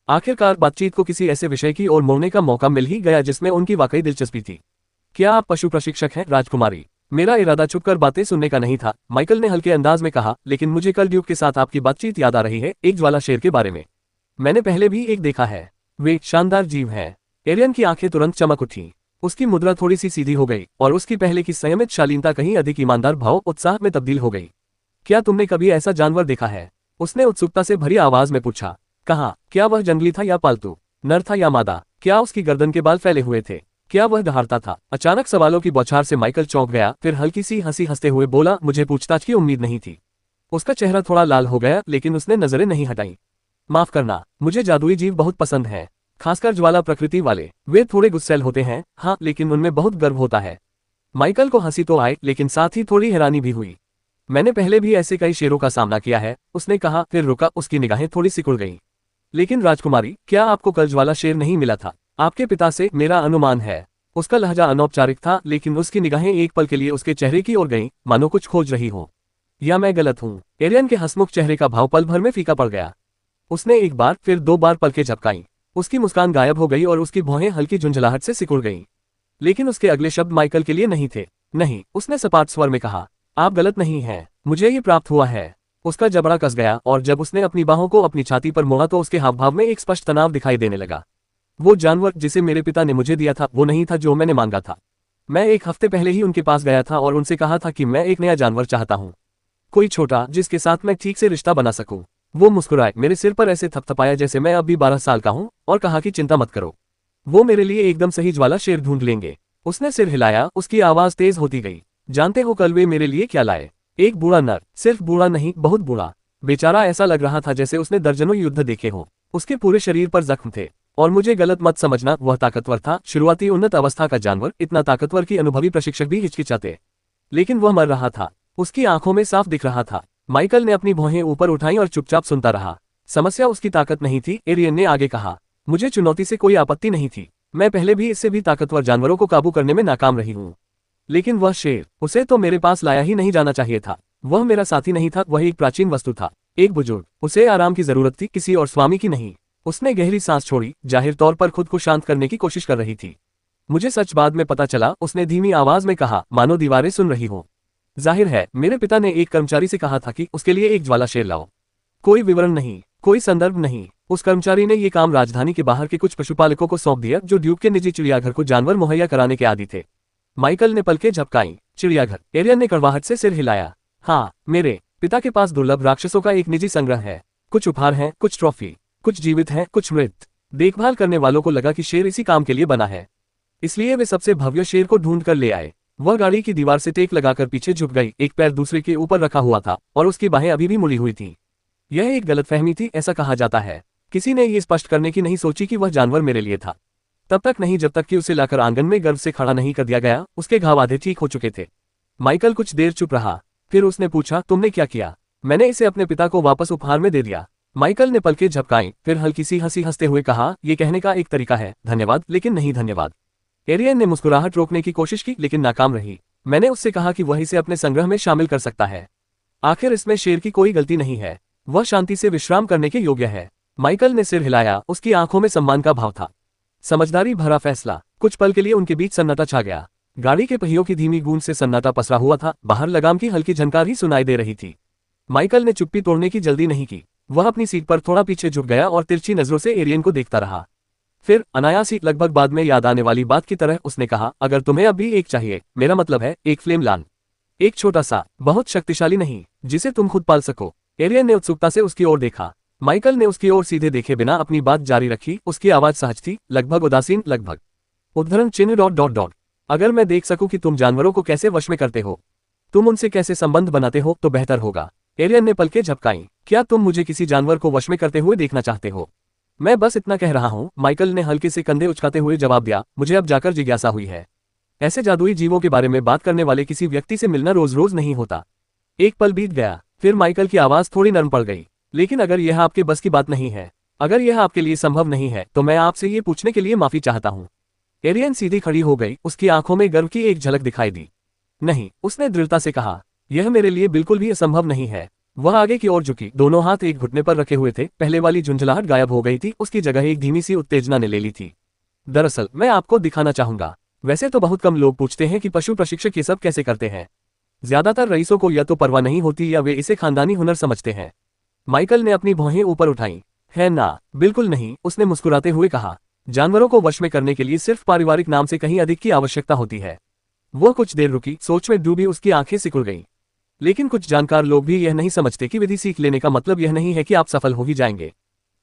आखिरकार बातचीत को किसी ऐसे विषय की ओर मोड़ने का मौका मिल ही गया जिसमें उनकी वाकई दिलचस्पी थी। क्या आप पशु प्रशिक्षक हैं, राजकुमारी? मेरा इरादा चुपकर बातें सुनने का नहीं था, माइकल ने हल्के अंदाज में कहा, लेकिन मुझे कल ड्यूक के साथ आपकी बातचीत याद आ रही है, एक ज्वाला शेर के बारे में। मैंने पहले भी एक देखा है। वे शानदार जीव हैं। एरियन की आंखें तुरंत चमक उठी। उसकी मुद्रा थोड़ी सी सीधी हो गई और उसकी पहले की संयमित शालीनता कहीं अधिक ईमानदार भाव उत्साह में तब्दील हो गई। क्या तुमने कभी ऐसा जानवर देखा है? उसने उत्सुकता से भरी आवाज में पूछा। कहा, क्या वह जंगली था या पालतू? नर था या मादा? क्या उसकी गर्दन के बाल फैले हुए थे? क्या वह दहाड़ता था? अचानक सवालों की बौछार से माइकल चौंक गया, फिर हल्की सी हंसी हंसते हुए बोला, मुझे पूछताछ की उम्मीद नहीं थी। उसका चेहरा थोड़ा लाल हो गया, लेकिन उसने नजरें नहीं हटाई। माफ करना, मुझे जादुई जीव बहुत पसंद हैं, खासकर ज्वाला प्रकृति वाले। वे थोड़े गुस्सैल होते हैं, हाँ, लेकिन उनमें बहुत गर्व होता है। माइकल को हंसी तो आई, लेकिन साथ ही थोड़ी हैरानी भी हुई। मैंने पहले भी ऐसे कई शेरों का सामना किया है, उसने कहा, फिर रुका। उसकी निगाहें थोड़ी सिकुड़ गईं। लेकिन राजकुमारी, क्या आपको कल ज्वाला शेर नहीं मिला था? आपके पिता से, मेरा अनुमान है। उसका लहजा अनौपचारिक था, लेकिन उसकी निगाहें एक पल के लिए उसके चेहरे की ओर गईं, मानो कुछ खोज रही हो। या मैं गलत हूं? एरियन के हंसमुख चेहरे का भाव पल भर में फीका पड़ गया। उसने एक बार, फिर दो बार पलकें झपकाईं। उसकी मुस्कान गायब हो गई और उसकी भौहें हल्की झुंझलाहट से सिकुड़ गईं। लेकिन उसके अगले शब्द माइकल के लिए नहीं थे। नहीं, उसने सपाट स्वर में कहा, आप गलत नहीं हैं, मुझे ये प्राप्त हुआ है। उसका जबड़ा कस गया और जब उसने अपनी बाहों को अपनी छाती पर मोड़ा तो उसके हावभाव में एक स्पष्ट तनाव दिखाई देने लगा। वो जानवर जिसे मेरे पिता ने मुझे दिया था वो नहीं था जो मैंने मांगा था। मैं एक हफ्ते पहले ही उनके पास गया था और उनसे कहा था कि मैं एक नया जानवर चाहता हूँ, कोई छोटा जिसके साथ मैं ठीक से रिश्ता बना सकूं। वो मुस्कुराए, मेरे सिर पर ऐसे थपथपाया जैसे मैं अब भी 12 साल का हूं, और कहा कि चिंता मत करो, वो मेरे लिए एकदम सही ज्वाला शेर ढूंढ लेंगे। उसने सिर हिलाया, उसकी आवाज तेज होती गई। जानते हो कल वे मेरे लिए क्या लाए? एक बूढ़ा नर, सिर्फ बूढ़ा नहीं, बहुत बूढ़ा। बेचारा ऐसा लग रहा था जैसे उसने दर्जनों युद्ध देखे हों। उसके पूरे शरीर पर जख्म थे। और मुझे गलत मत समझना, वह ताकतवर था, शुरुआती उन्नत अवस्था का जानवर, इतना ताकतवर कि अनुभवी प्रशिक्षक भी हिचकिचाते। लेकिन वह मर रहा था, उसकी आंखों में साफ दिख रहा था। माइकल ने अपनी भौहें ऊपर उठाई और चुपचाप सुनता रहा। समस्या उसकी ताकत नहीं थी, एरियन ने आगे कहा। मुझे चुनौती से कोई आपत्ति नहीं थी, मैं पहले भी इससे भी ताकतवर जानवरों को काबू करने में नाकाम रही हूँ। लेकिन वह शेर, उसे तो मेरे पास लाया ही नहीं जाना चाहिए था। वह मेरा साथी नहीं था, वह एक प्राचीन वस्तु था, एक बुजुर्ग। उसे आराम की जरूरत थी, किसी और स्वामी की नहीं। उसने गहरी सांस छोड़ी, जाहिर तौर पर खुद को शांत करने की कोशिश कर रही थी। मुझे सच बाद में पता चला, उसने धीमी आवाज में कहा, मानो दीवारें सुन रही हो। जाहिर है, मेरे पिता ने एक कर्मचारी से कहा था कि उसके लिए एक ज्वाला शेर लाओ। कोई विवरण नहीं, कोई संदर्भ नहीं। उस कर्मचारी ने यह काम राजधानी के बाहर के कुछ पशुपालकों को सौंप दिया जो ड्यूक के निजी चिड़ियाघर को जानवर मुहैया कराने के आदी थे। माइकल ने पलकें झपकाईं। चिड़ियाघर? एरियन ने कड़वाहट से सिर हिलाया। हाँ, मेरे पिता के पास दुर्लभ राक्षसों का एक निजी संग्रह है। कुछ उपहार हैं, कुछ ट्रॉफी, कुछ जीवित हैं, कुछ मृत। देखभाल करने वालों को लगा कि शेर इसी काम के लिए बना है, इसलिए वे सबसे भव्य शेर को ढूंढ कर ले आए। वह गाड़ी की दीवार से टेक लगाकर पीछे झुक गई, एक पैर दूसरे के ऊपर रखा हुआ था और उसकी बाहें अभी भी मुड़ी हुई थीं। यह एक गलतफहमी थी, ऐसा कहा जाता है। किसी ने ये स्पष्ट करने की नहीं सोची कि वह जानवर मेरे लिए था। तब तक नहीं जब तक कि उसे लाकर आंगन में गर्व से खड़ा नहीं कर दिया गया। उसके घाव आधे ठीक हो चुके थे। माइकल कुछ देर चुप रहा, फिर उसने पूछा, तुमने क्या किया? मैंने इसे अपने पिता को वापस उपहार में दे दिया। माइकल ने पलकें झपकाईं, फिर हल्की सी हंसी हंसते हुए कहा, ये कहने का एक तरीका है, धन्यवाद लेकिन नहीं धन्यवाद। एरियन ने मुस्कुराहट रोकने की कोशिश की लेकिन नाकाम रही। मैंने उससे कहा कि वह इसे अपने संग्रह में शामिल कर सकता है। आखिर इसमें शेर की कोई गलती नहीं है, वह शांति से विश्राम करने के योग्य है। माइकल ने सिर हिलाया, उसकी आंखों में सम्मान का भाव था। समझदारी भरा फैसला। कुछ पल के लिए उनके बीच सन्नाटा छा गया। गाड़ी के पहियों की धीमी गूंज से सन्नाटा पसरा हुआ था, बाहर लगाम की हल्की झनकार ही सुनाई दे रही थी। माइकल ने चुप्पी तोड़ने की जल्दी नहीं की। वह अपनी सीट पर थोड़ा पीछे झुक गया और तिरछी नजरों से एरियन को देखता रहा। फिर अनायास ही, लगभग बाद में याद आने वाली बात की तरह, उसने कहा, अगर तुम्हें अभी एक चाहिए, मेरा मतलब है एक फ्लेम लान, एक छोटा सा, बहुत शक्तिशाली नहीं, जिसे तुम खुद पाल सको। एरियन ने उत्सुकता से उसकी ओर देखा। माइकल ने उसकी ओर सीधे देखे बिना अपनी बात जारी रखी। उसकी आवाज सहज थी, लगभग उदासीन, लगभग उद्धरण चिन्ह ... अगर मैं देख सकूं कि तुम जानवरों को कैसे वश में करते हो, तुम उनसे कैसे संबंध बनाते हो, तो बेहतर होगा। एरियन ने पलकें झपकाईं। क्या तुम मुझे किसी जानवर को वश में करते हुए देखना चाहते हो? मैं बस इतना कह रहा हूं, माइकल ने हल्के से कंधे उचकाते हुए जवाब दिया। मुझे अब जाकर जिज्ञासा हुई है। ऐसे जादुई जीवों के बारे में बात करने वाले किसी व्यक्ति से मिलना रोज रोज नहीं होता। एक पल बीत गया, फिर माइकल की आवाज थोड़ी नरम पड़ गई। लेकिन अगर यह आपके बस की बात नहीं है, अगर यह आपके लिए संभव नहीं है, तो मैं आपसे ये पूछने के लिए माफी चाहता हूँ। एरियन सीधी खड़ी हो गई, उसकी आंखों में गर्व की एक झलक दिखाई दी। नहीं, उसने दृढ़ता से कहा, यह मेरे लिए बिल्कुल भी असंभव नहीं है। वह आगे की ओर झुकी, दोनों हाथ एक घुटने पर रखे हुए थे। पहले वाली झुंझलाहट गायब हो गई थी, उसकी जगह एक धीमी सी उत्तेजना ने ले ली थी। दरअसल मैं आपको दिखाना चाहूंगा। वैसे तो बहुत कम लोग पूछते हैं कि पशु प्रशिक्षक ये सब कैसे करते हैं। ज्यादातर रईसों को या तो परवाह नहीं होती या वे इसे खानदानी हुनर समझते हैं। माइकल ने अपनी भौहें ऊपर उठाई। है ना, बिल्कुल नहीं, उसने मुस्कुराते हुए कहा। जानवरों को वश में करने के लिए सिर्फ पारिवारिक नाम से कहीं अधिक की आवश्यकता होती है। वो कुछ देर रुकी, सोच में डूबी उसकी आंखें सिकुड़ गईं। लेकिन कुछ जानकार लोग भी यह नहीं समझते कि विधि सीख लेने का मतलब यह नहीं है कि आप सफल हो ही जाएंगे।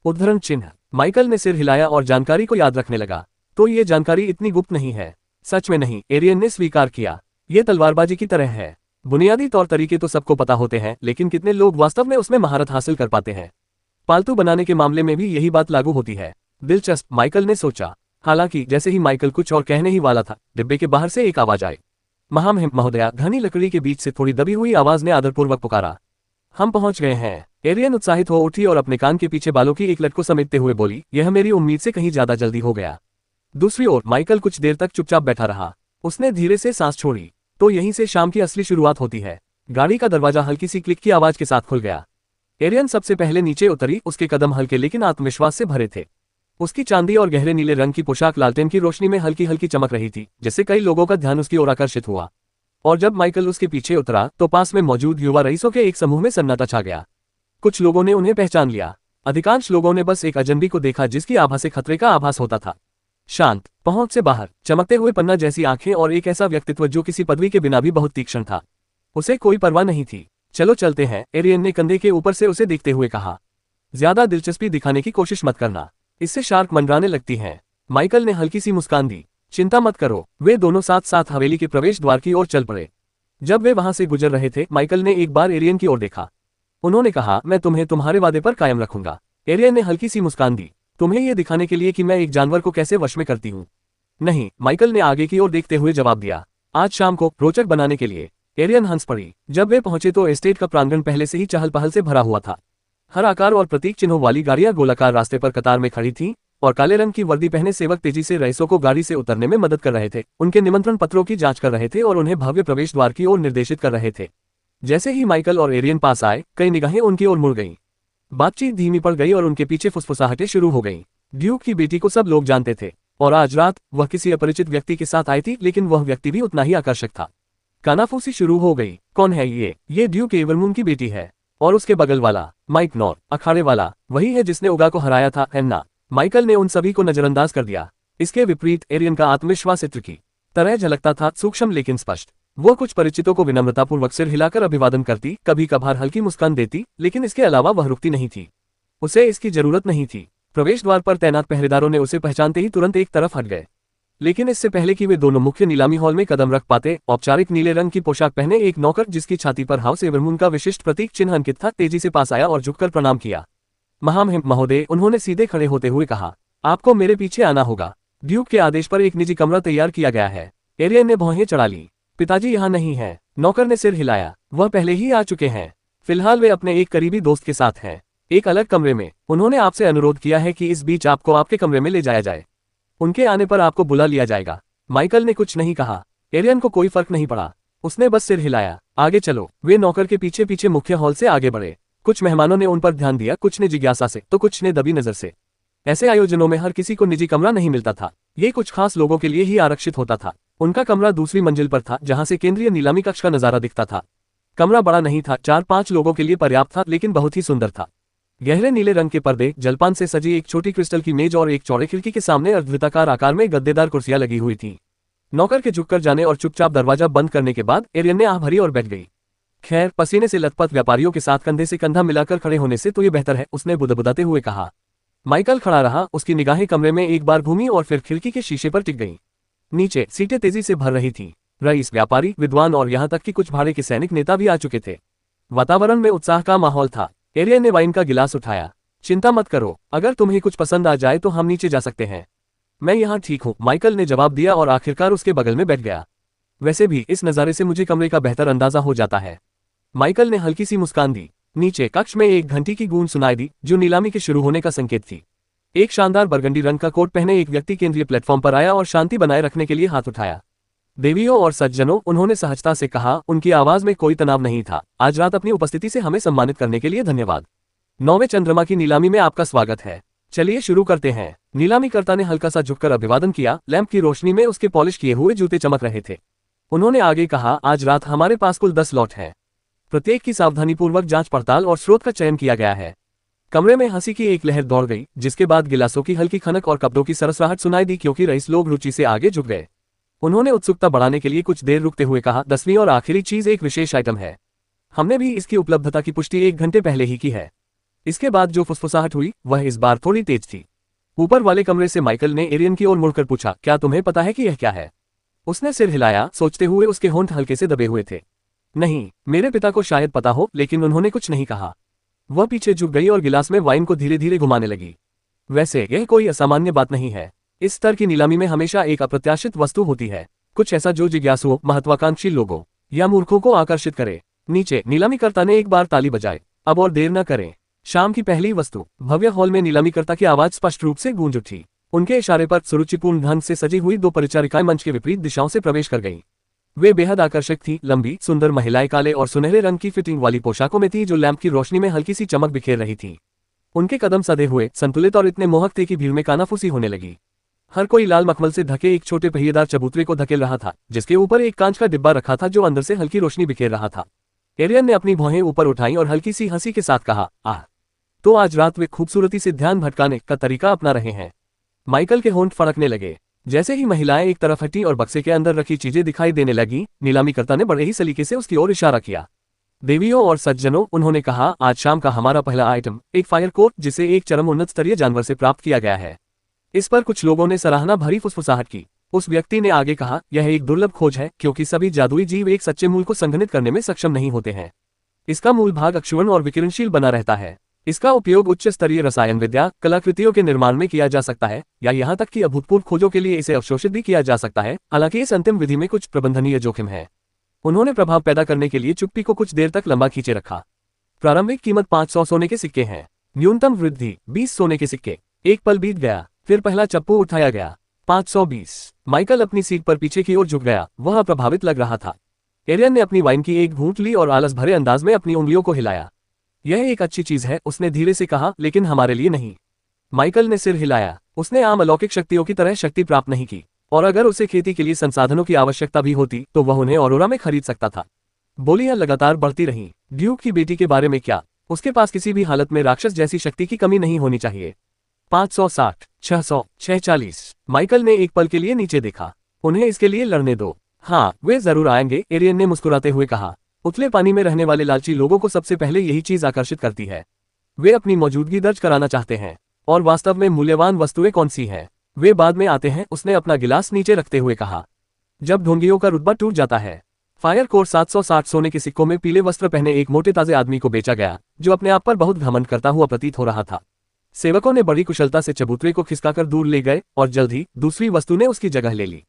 उद्धरण चिन्ह। माइकल ने सिर हिलाया और जानकारी को याद रखने लगा। तो ये जानकारी इतनी गुप्त नहीं है। सच में नहीं, एरियन ने स्वीकार किया। ये तलवारबाजी की तरह है। बुनियादी तौर तरीके तो सबको पता होते हैं, लेकिन कितने लोग वास्तव में उसमें महारत हासिल कर पाते हैं। पालतू बनाने के मामले में भी यही बात लागू होती है। दिलचस्प, माइकल ने सोचा। हालांकि जैसे ही माइकल कुछ और कहने ही वाला था, डिब्बे के बाहर से एक आवाज आई। महामहिम महोदया, घनी लकड़ी के बीच से थोड़ी दबी हुई आवाज ने आदरपूर्वक पुकारा। हम पहुंच गए हैं। एरियन उत्साहित हो उठी और अपने कान के पीछे बालों की एक लट को समेटते हुए बोली, यह मेरी उम्मीद से कहीं ज्यादा जल्दी हो गया। दूसरी ओर माइकल कुछ देर तक चुपचाप बैठा रहा। उसने धीरे से सांस छोड़ी। तो यहीं से शाम की असली शुरुआत होती है। गाड़ी का दरवाजा हल्की सी क्लिक की आवाज के साथ खुल गया। एरियन सबसे पहले नीचे उतरी। उसके कदम हल्के लेकिन आत्मविश्वास से भरे थे। उसकी चांदी और गहरे नीले रंग की पोशाक लालटेन की रोशनी में हल्की हल्की चमक रही थी, जिससे कई लोगों का ध्यान उसकी ओर आकर्षित हुआ। और जब माइकल उसके पीछे उतरा, तो पास में मौजूद युवा रईसों के एक समूह में सन्नाटा छा गया। कुछ लोगों ने उन्हें पहचान लिया। अधिकांश लोगों ने बस एक अजनबी को देखा जिसकी आभा से खतरे का आभास होता था। शांत, पहुंच से बाहर, चमकते हुए पन्ना जैसी आंखें और एक ऐसा व्यक्तित्व जो किसी पदवी के बिना भी बहुत तीक्ष्ण था। उसे कोई परवाह नहीं थी। चलो चलते हैं, एरियन ने कंधे के ऊपर से उसे देखते हुए कहा। ज्यादा दिलचस्पी दिखाने की कोशिश मत करना, इससे शार्क मंडराने लगती हैं। माइकल ने हल्की सी मुस्कान दी। चिंता मत करो। वे दोनों साथ साथ हवेली के प्रवेश द्वार की ओर चल पड़े। जब वे वहां से गुजर रहे थे, माइकल ने एक बार एरियन की ओर देखा। उन्होंने कहा, मैं तुम्हें तुम्हारे वादे पर कायम रखूंगा। एरियन ने हल्की सी मुस्कान दी। तुम्हें यह दिखाने के लिए कि मैं एक जानवर को कैसे वश में करती हूँ? नहीं, माइकल ने आगे की ओर देखते हुए जवाब दिया। आज शाम को रोचक बनाने के लिए। एरियन हंस पड़ी। जब वे पहुंचे तो एस्टेट का प्रांगण पहले से ही चहल पहल से भरा हुआ था। हर आकार और प्रतीक चिन्हों वाली गाड़ियां गोलाकार रास्ते पर कतार में खड़ी थीं, और काले रंग की वर्दी पहने सेवक तेजी से रईसों को गाड़ी से उतरने में मदद कर रहे थे, उनके निमंत्रण पत्रों की जांच कर रहे थे और उन्हें भव्य प्रवेश द्वार की ओर निर्देशित कर रहे थे। जैसे ही माइकल और एरियन पास आए, कई निगाहें उनकी ओर मुड़ गईं। बातचीत धीमी पड़ गई और उनके पीछे फुसफुसाहटें शुरू हो गईं। ड्यूक की बेटी को सब लोग जानते थे, और आज रात वह किसी अपरिचित व्यक्ति के साथ आई थी, लेकिन वह व्यक्ति भी उतना ही आकर्षक था। कानाफूसी शुरू हो गई। कौन है ये ड्यूक एवरमून की बेटी है। और उसके बगल वाला, माइक नॉर, अखाड़े वाला, वही है जिसने उगा को हराया था, है ना? माइकल ने उन सभी को नजरअंदाज कर दिया। इसके विपरीत एरियन का आत्मविश्वास इत्र की तरह झलकता था, सूक्ष्म लेकिन स्पष्ट। वो कुछ परिचितों को विनम्रतापूर्वक सिर हिलाकर अभिवादन करती, कभी कभार हल्की मुस्कान देती, लेकिन इसके अलावा वह रुकती नहीं थी। उसे इसकी जरूरत नहीं थी। प्रवेश द्वार पर तैनात पहरेदारों ने उसे पहचानते ही तुरंत एक तरफ हट गए। लेकिन इससे पहले कि वे दोनों मुख्य नीलामी हॉल में कदम रख पाते, औपचारिक नीले रंग की पोशाक पहने एक नौकर, जिसकी छाती पर हाउस एवरमून का विशिष्ट प्रतीक चिन्ह अंकित था, तेजी से पास आया और झुककर प्रणाम किया। महामहिम महोदय, उन्होंने सीधे खड़े होते हुए कहा, आपको मेरे पीछे आना होगा। ड्यूक के आदेश पर एक निजी कमरा तैयार किया गया है। एरियन ने भौहें चढ़ा ली। पिताजी यहाँ नहीं है। नौकर ने सिर हिलाया। वह पहले ही आ चुके हैं। फिलहाल वे अपने एक करीबी दोस्त के साथ हैं। एक अलग कमरे में। उन्होंने आपसे अनुरोध किया है कि इस बीच आपको आपके कमरे में ले जाया जाए। उनके आने पर आपको बुला लिया जाएगा। माइकल ने कुछ नहीं कहा। एरियन को कोई फर्क नहीं पड़ा, उसने बस सिर हिलाया। आगे चलो। वे नौकर के पीछे पीछे मुख्य हॉल से आगे बढ़े। कुछ मेहमानों ने उन पर ध्यान दिया, कुछ ने जिज्ञासा से तो कुछ ने दबी नजर से। ऐसे आयोजनों में हर किसी को निजी कमरा नहीं मिलता था, ये कुछ खास लोगों के लिए ही आरक्षित होता था। उनका कमरा दूसरी मंजिल पर था, जहां से केंद्रीय नीलामी कक्ष का नजारा दिखता था। कमरा बड़ा नहीं था, 4-5 लोगों के लिए पर्याप्त था, लेकिन बहुत ही सुंदर था। गहरे नीले रंग के पर्दे, जलपान से सजी एक छोटी क्रिस्टल की मेज और एक चौड़े खिड़की के सामने अर्धवृत्ताकार आकार में गद्देदार कुर्सियां लगी हुई थीं। नौकर के झुककर जाने और चुपचाप दरवाजा बंद करने के बाद एरियन ने आह भरी और बैठ गई। खैर, पसीने से लथपथ व्यापारियों के साथ कंधे से कंधा मिलाकर खड़े होने से तो ये बेहतर है, उसने बुदबुदाते हुए कहा। माइकल खड़ा रहा, उसकी निगाहें कमरे में एक बार घूमी और फिर खिड़की के शीशे पर टिक गईं। नीचे सीटें तेजी से भर रही थीं। रईस, व्यापारी, विद्वान और यहाँ तक कि कुछ भाड़े के सैनिक नेता भी आ चुके थे। वातावरण में उत्साह का माहौल था। एरियन ने वाइन का गिलास उठाया। चिंता मत करो, अगर तुम्हें कुछ पसंद आ जाए तो हम नीचे जा सकते हैं। मैं यहाँ ठीक हूँ, माइकल ने जवाब दिया और आखिरकार उसके बगल में बैठ गया। वैसे भी इस नज़ारे से मुझे कमरे का बेहतर अंदाजा हो जाता है। माइकल ने हल्की सी मुस्कान दी। नीचे कक्ष में एक घंटी की गूंज सुनाई दी, जो नीलामी के शुरू होने का संकेत थी। एक शानदार बरगंडी रंग का कोट पहने एक व्यक्ति केंद्रीय प्लेटफॉर्म पर आया और शांति बनाए रखने के लिए हाथ उठाया। देवियों और सज्जनों, उन्होंने सहजता से कहा, उनकी आवाज में कोई तनाव नहीं था। आज रात अपनी उपस्थिति से हमें सम्मानित करने के लिए धन्यवाद। 9वें चंद्रमा की नीलामी में आपका स्वागत है। चलिए शुरू करते हैं। नीलामीकर्ता ने हल्का सा झुककर अभिवादन किया। लैंप की रोशनी में उसके पॉलिश किए हुए जूते चमक रहे थे। उन्होंने आगे कहा, आज रात हमारे पास कुल 10 लॉट हैं। प्रत्येक की सावधानीपूर्वक जांच पड़ताल और स्रोत का चयन किया गया है। कमरे में हंसी की एक लहर दौड़ गई, जिसके बाद गिलासों की हल्की खनक और कपड़ों की सरसराहट सुनाई दी, क्योंकि रईस लोग रुचि से आगे झुक गए। उन्होंने उत्सुकता बढ़ाने के लिए कुछ देर रुकते हुए कहा, 10वीं और आखिरी चीज एक विशेष आइटम है। हमने भी इसकी उपलब्धता की पुष्टि 1 घंटे पहले ही की है। इसके बाद जो फुसफुसाहट हुई वह इस बार थोड़ी तेज थी। ऊपर वाले कमरे से माइकल ने एरियन की ओर मुड़कर पूछा, क्या तुम्हें पता है कि यह क्या है? उसने सिर हिलाया, सोचते हुए उसके होंठ हल्के से दबे हुए थे। नहीं, मेरे पिता को शायद पता हो, लेकिन उन्होंने कुछ नहीं कहा। वह पीछे झुक गई और गिलास में वाइन को धीरे धीरे घुमाने लगी। वैसे यह कोई असामान्य बात नहीं है। इस स्तर की नीलामी में हमेशा एक अप्रत्याशित वस्तु होती है, कुछ ऐसा जो जिज्ञासुओं, महत्वाकांक्षी लोगों या मूर्खों को आकर्षित करे। नीचे नीलामीकर्ता ने एक बार ताली बजाई। अब और देर न करें। शाम की पहली वस्तु। भव्य हॉल में नीलामीकर्ता की आवाज स्पष्ट रूप से गूंज उठी। उनके इशारे पर सुरुचिपूर्ण ढंग से सजी हुई 2 परिचारिकाएं मंच के विपरीत दिशाओं से प्रवेश कर गईं। वे बेहद आकर्षक थीं। लंबी सुंदर महिलाएं काले और सुनहरे रंग की फिटिंग वाली पोशाकों में थीं, जो लैंप की रोशनी में हल्की सी चमक बिखेर रही थीं। उनके कदम सधे हुए, संतुलित और इतने मोहक थे कि भीड़ में कानाफूसी होने लगी। हर कोई लाल मखमल से ढके एक छोटे पहिएदार चबूतरे को धकेल रहा था, जिसके ऊपर एक कांच का डिब्बा रखा था, जो अंदर से हल्की रोशनी बिखेर रहा था। एरियन ने अपनी भौहें ऊपर उठाई और हल्की सी हंसी के साथ कहा, आह, तो आज रात वे खूबसूरती से ध्यान भटकाने का तरीका अपना रहे हैं। माइकल के होंठ फड़कने लगे। जैसे ही महिलाएं एक तरफ हटी और बक्से के अंदर रखी चीजें दिखाई देने लगी, नीलामीकर्ता ने बड़े ही सलीके से उसकी ओर इशारा किया। देवियों और सज्जनों, उन्होंने कहा, आज शाम का हमारा पहला आइटम एक फायर कोट, जिसे एक चरम उन्नत स्तरीय जानवर से प्राप्त किया गया है। इस पर कुछ लोगों ने सराहना भरी फुसफुसाहट की। उस व्यक्ति ने आगे कहा, यह एक दुर्लभ खोज है, क्योंकि सभी जादुई जीव एक सच्चे मूल को संघनित करने में सक्षम नहीं होते हैं। इसका मूल भाग अक्षुण्ण और विकिरणशील बना रहता है। इसका उपयोग उच्च स्तरीय रसायन विद्या, कलाकृतियों के निर्माण में किया जा सकता है, या यहाँ तक कि अभूतपूर्व खोजों के लिए इसे अवशोषित भी किया जा सकता है। हालांकि इस अंतिम विधि में कुछ प्रबंधनीय जोखिम है। उन्होंने प्रभाव पैदा करने के लिए चुप्पी को कुछ देर तक लंबा खींचे रखा। प्रारंभिक कीमत 500 सोने के सिक्के हैं। न्यूनतम वृद्धि 20 सोने के सिक्के। एक पल बीत गया, फिर पहला चप्पू उठाया गया। 520। माइकल अपनी सीट पर पीछे की ओर झुक गया। वह प्रभावित लग रहा था। एरियन ने अपनी वाइन की एक घूंट ली और आलस भरे अंदाज में अपनी उंगलियों को हिलाया। यह एक अच्छी चीज है, उसने धीरे से कहा, लेकिन हमारे लिए नहीं। माइकल ने सिर हिलाया। उसने आम अलौकिक शक्तियों की तरह शक्ति प्राप्त नहीं की, और अगर उसे खेती के लिए संसाधनों की आवश्यकता भी होती तो वह उन्हें औरोरा में खरीद सकता था। बोलियां लगातार बढ़ती रहीं। ड्यूक की बेटी के बारे में क्या? उसके पास किसी भी हालत में राक्षस जैसी शक्ति की कमी नहीं होनी चाहिए। 560, 600, 640। माइकल ने एक पल के लिए नीचे देखा। उन्हें इसके लिए लड़ने दो। हाँ, वे जरूर आएंगे, एरियन ने मुस्कुराते हुए कहा। उतले पानी में रहने वाले लालची लोगों को सबसे पहले यही चीज आकर्षित करती है। वे अपनी मौजूदगी दर्ज कराना चाहते हैं, और वास्तव में मूल्यवान वस्तुएं कौन सी हैं, वे बाद में आते हैं। उसने अपना गिलास नीचे रखते हुए कहा। जब ढोंगियों का रुतबा टूट जाता है। फायर कोट 760 सोने के सिक्कों में पीले वस्त्र पहने एक मोटे ताजे आदमी को बेचा गया, जो अपने आप पर बहुत घमंड करता हुआ प्रतीत हो रहा था। सेवकों ने बड़ी कुशलता से चबूतरे को खिसकाकर दूर ले गए, और जल्द ही दूसरी वस्तु ने उसकी जगह ले ली।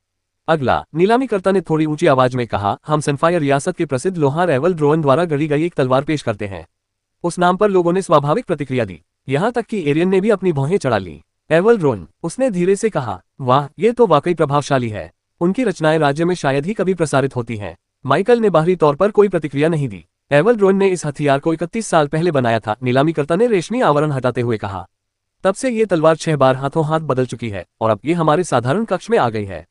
अगला, नीलामीकर्ता ने थोड़ी ऊंची आवाज में कहा, हम सनफायर रियासत के प्रसिद्ध लोहार एवल ड्रोवन द्वारा गढ़ी गई एक तलवार पेश करते हैं। उस नाम पर लोगों ने स्वाभाविक प्रतिक्रिया दी, यहाँ तक कि एरियन ने भी अपनी भौहें चढ़ा ली। एवल रोन, उसने धीरे से कहा, वाह, ये तो वाकई प्रभावशाली है। उनकी रचनाएं राज्य में शायद ही कभी प्रसारित होती हैं। माइकल ने बाहरी तौर पर कोई प्रतिक्रिया नहीं दी। एवल रोन ने इस हथियार को 31 साल पहले बनाया था, नीलामीकर्ता ने रेशमी आवरण हटाते हुए कहा। तब से ये तलवार 6 बार हाथों हाथ बदल चुकी है और अब ये हमारे साधारण कक्ष में आ गई है।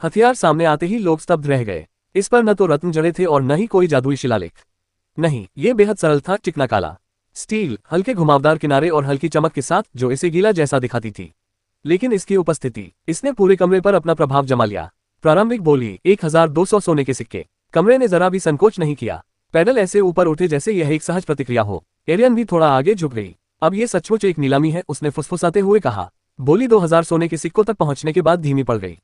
हथियार सामने आते ही लोग स्तब्ध रह गए। इस पर न तो रत्न जड़े थे और न ही कोई जादुई शिलालेख। नहीं, ये बेहद सरल था, चिकना काला स्टील, हल्के घुमावदार किनारे और हल्की चमक के साथ जो इसे गीला जैसा दिखाती थी। लेकिन इसकी उपस्थिति, इसने पूरे कमरे पर अपना प्रभाव जमा लिया। प्रारंभिक बोली 1200 सोने के सिक्के। कमरे ने जरा भी संकोच नहीं किया। पैडल ऐसे ऊपर उठे जैसे यह एक सहज प्रतिक्रिया हो। एरियन भी थोड़ा आगे झुक गई। अब ये सचमुच एक नीलामी है, उसने फुसफुसाते हुए कहा। बोली 2000 सोने के सिक्कों तक पहुंचने के बाद धीमी पड़ गई।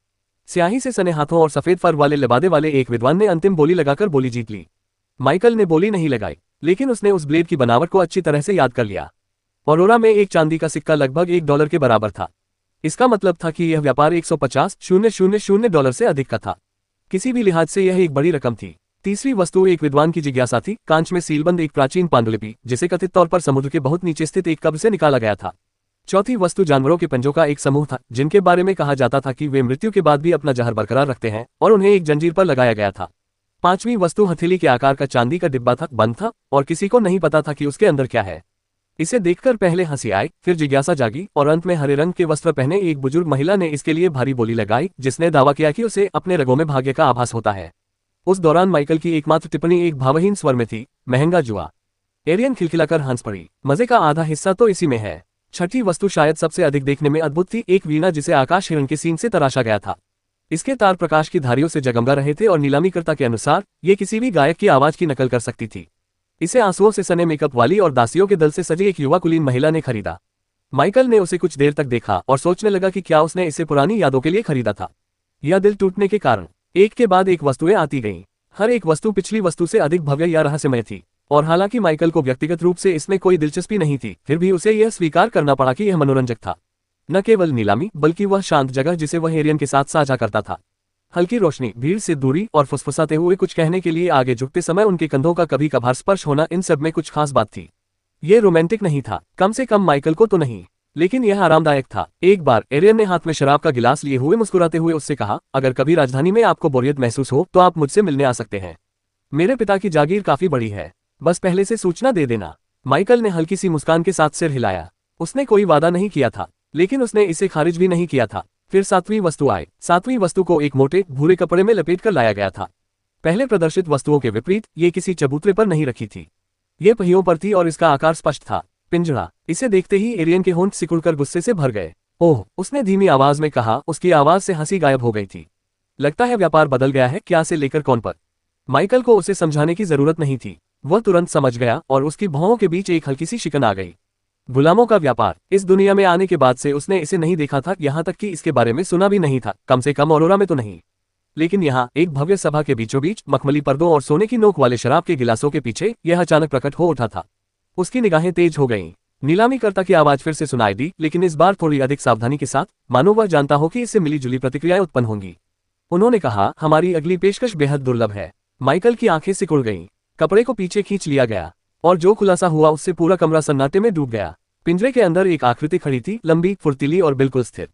स्याही से सने हाथों और सफेद फर वाले लिबादे वाले एक विद्वान ने अंतिम बोली लगाकर बोली जीत ली। माइकल ने बोली नहीं लगाई, लेकिन उसने उस ब्लेड की बनावट को अच्छी तरह से याद कर लिया। ऑरोरा में एक चांदी का सिक्का लगभग $1 के बराबर था। इसका मतलब था कि यह व्यापार 150,000 डॉलर से अधिक का था। किसी भी लिहाज से यह एक बड़ी रकम थी। तीसरी वस्तु एक विद्वान की जिज्ञासा थी, कांच में सीलबंद एक प्राचीन पांडुलिपि, जिसे कथित तौर पर समुद्र के बहुत नीचे स्थित एक कब्र से निकाला गया था। चौथी वस्तु जानवरों के पंजों का एक समूह था, जिनके बारे में कहा जाता था कि वे मृत्यु के बाद भी अपना जहर बरकरार रखते हैं और उन्हें एक जंजीर पर लगाया गया था। पांचवी वस्तु हथेली के आकार का चांदी का डिब्बा था, बंद था और किसी को नहीं पता था कि उसके अंदर क्या है। इसे देखकर पहले हंसी आई, फिर जिज्ञासा जागी और अंत में हरे रंग के वस्त्र पहने एक बुजुर्ग महिला ने इसके लिए भारी बोली लगाई, जिसने दावा किया कि उसे अपने रगों में भाग्य का आभास होता है। उस दौरान माइकल की एकमात्र टिप्पणी एक भावहीन स्वर में थी, महंगा जुआ। एरियन खिलखिलाकर हंस पड़ी। मजे का आधा हिस्सा तो इसी में है। छठी वस्तु शायद सबसे अधिक देखने में अद्भुत थी, एक वीणा जिसे आकाश हिरण के सींग से तराशा गया था। इसके तार प्रकाश की धारियों से जगमगा रहे थे और नीलामीकर्ता के अनुसार ये किसी भी गायक की आवाज की नकल कर सकती थी। इसे आंसुओं से सने मेकअप वाली और दासियों के दल से सजी एक युवा कुलीन महिला ने खरीदा। माइकल ने उसे कुछ देर तक देखा और सोचने लगा कि क्या उसने इसे पुरानी यादों के लिए खरीदा था या दिल टूटने के कारण। एक के बाद एक वस्तुएं आती गईं। हर एक वस्तु पिछली वस्तु से अधिक भव्य या रहस्यमय थी और हालांकि माइकल को व्यक्तिगत रूप से इसमें कोई दिलचस्पी नहीं थी, फिर भी उसे यह स्वीकार करना पड़ा कि यह मनोरंजक था। न केवल नीलामी, बल्कि वह शांत जगह जिसे वह एरियन के साथ साझा करता था। हल्की रोशनी, भीड़ से दूरी और फुसफुसाते हुए कुछ कहने के लिए आगे झुकते समय उनके कंधों का कभी कभार स्पर्श होना, इन सब में कुछ खास बात थी। ये रोमांटिक नहीं था, कम से कम माइकल को तो नहीं, लेकिन यह आरामदायक था। एक बार एरियन ने हाथ में शराब का गिलास लिए हुए मुस्कुराते हुए उससे कहा, अगर कभी राजधानी में आपको बोरियत महसूस हो तो आप मुझसे मिलने आ सकते हैं। मेरे पिता की जागीर काफी बड़ी है, बस पहले से सूचना दे देना। माइकल ने हल्की सी मुस्कान के साथ सिर हिलाया। उसने कोई वादा नहीं किया था, लेकिन उसने इसे खारिज भी नहीं किया था। फिर सातवीं वस्तु आई। सातवीं वस्तु को एक मोटे भूरे कपड़े में लपेट कर लाया गया था। पहले प्रदर्शित वस्तुओं के विपरीत ये किसी चबूतरे पर नहीं रखी थी। ये पहियों पर थी और इसका आकार स्पष्ट था, पिंजरा। इसे देखते ही एरियन के होंठ सिकुड़कर गुस्से से भर गए। ओह, उसने धीमी आवाज में कहा। उसकी आवाज से हंसी गायब हो गई थी। लगता है व्यापार बदल गया है, क्या से लेकर कौन पर। माइकल को उसे समझाने की जरूरत नहीं थी, वह तुरंत समझ गया और उसकी भौहों के बीच एक हल्की सी शिकन आ गई। गुलामों का व्यापार। इस दुनिया में आने के बाद से उसने इसे नहीं देखा था, यहाँ तक कि इसके बारे में सुना भी नहीं था, कम से कम ऑरोरा में तो नहीं। लेकिन यहाँ एक भव्य सभा के बीचों बीच मखमली पर्दों और सोने की नोक वाले शराब के गिलासों के पीछे यह अचानक प्रकट हो उठा था। उसकी निगाहें तेज हो गईं। नीलामीकर्ता की आवाज फिर से सुनाई दी, लेकिन इस बार थोड़ी अधिक सावधानी के साथ, मानो वह जानता हो कि इससे मिली जुली प्रतिक्रियाएं उत्पन्न होंगी। उन्होंने कहा, हमारी अगली पेशकश बेहद दुर्लभ है। माइकल की आंखें सिकुड़ गईं। कपड़े को पीछे खींच लिया गया और जो खुलासा हुआ उससे पूरा कमरा सन्नाटे में डूब गया। पिंजरे के अंदर एक आकृति खड़ी थी, लंबी, फुर्तीली और बिल्कुल स्थिर।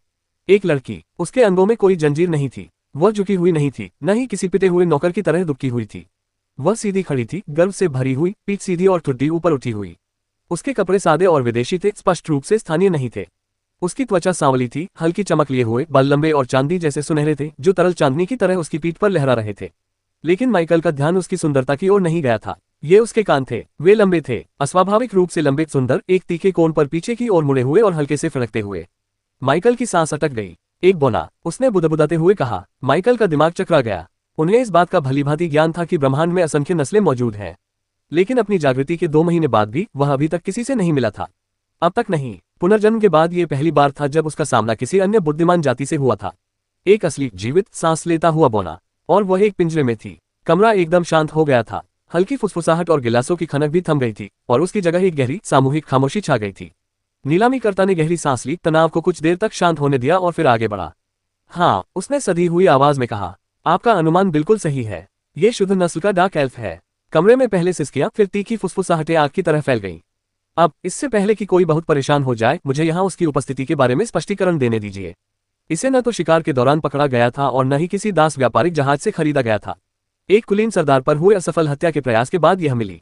एक लड़की। उसके अंगों में कोई जंजीर नहीं थी, वह झुकी हुई नहीं थी, न ही किसी पिटे हुए नौकर की तरह दुबकी हुई थी। वह सीधी खड़ी थी, गर्व से भरी हुई, पीठ सीधी और ठुड्डी ऊपर उठी हुई। उसके कपड़े सादे और विदेशी थे, स्पष्ट रूप से स्थानीय नहीं थे। उसकी त्वचा सांवली थी, हल्की चमक लिए हुए बाल लंबे और चांदी जैसे सुनहरे थे, जो तरल चांदनी की तरह उसकी पीठ पर लहरा रहे थे। लेकिन माइकल का ध्यान उसकी सुंदरता की ओर नहीं गया था। ये उसके कान थे, वे लंबे थे, अस्वाभाविक रूप से लंबे, सुंदर, एक तीखे कोण पर पीछे की ओर मुड़े हुए और हल्के से फड़कते हुए। माइकल की सांस अटक गई। एक बोना, उसने बुदबुदाते हुए कहा। माइकल का दिमाग चकरा गया। उन्हें इस बात का भलीभांति ज्ञान था कि ब्रह्मांड में असंख्य नस्लें मौजूद हैं, लेकिन अपनी जागृति के 2 महीने बाद भी वह अभी तक किसी से नहीं मिला था। अब तक नहीं। पुनर्जन्म के बाद ये पहली बार था जब उसका सामना किसी अन्य बुद्धिमान जाति से हुआ था। एक असली, जीवित, सांस लेता हुआ बोना, और वह एक पिंजरे में थी। कमरा एकदम शांत हो गया था। हल्की फुसफुसाहट और गिलासों की खनक भी थम गई थी और उसकी जगह एक गहरी, सामूहिक खामोशी छा गई थी। नीलामीकर्ता ने गहरी सांस ली, तनाव को कुछ देर तक शांत होने दिया और फिर आगे बढ़ा। हाँ, उसने सधी हुई आवाज में कहा, आपका अनुमान बिल्कुल सही है। ये शुद्ध नस्ल का डार्क एल्फ है। कमरे में पहले सिसकियां, फिर तीखी फुसफुसाहटें आग की तरह फैल गईं। अब इससे पहले कि कोई बहुत परेशान हो जाए, मुझे यहाँ उसकी उपस्थिति के बारे में स्पष्टीकरण देने दीजिए। इसे न तो शिकार के दौरान पकड़ा गया था और न ही किसी दास व्यापारिक जहाज से खरीदा गया था। एक कुलीन सरदार पर हुए असफल हत्या के प्रयास के बाद यह मिली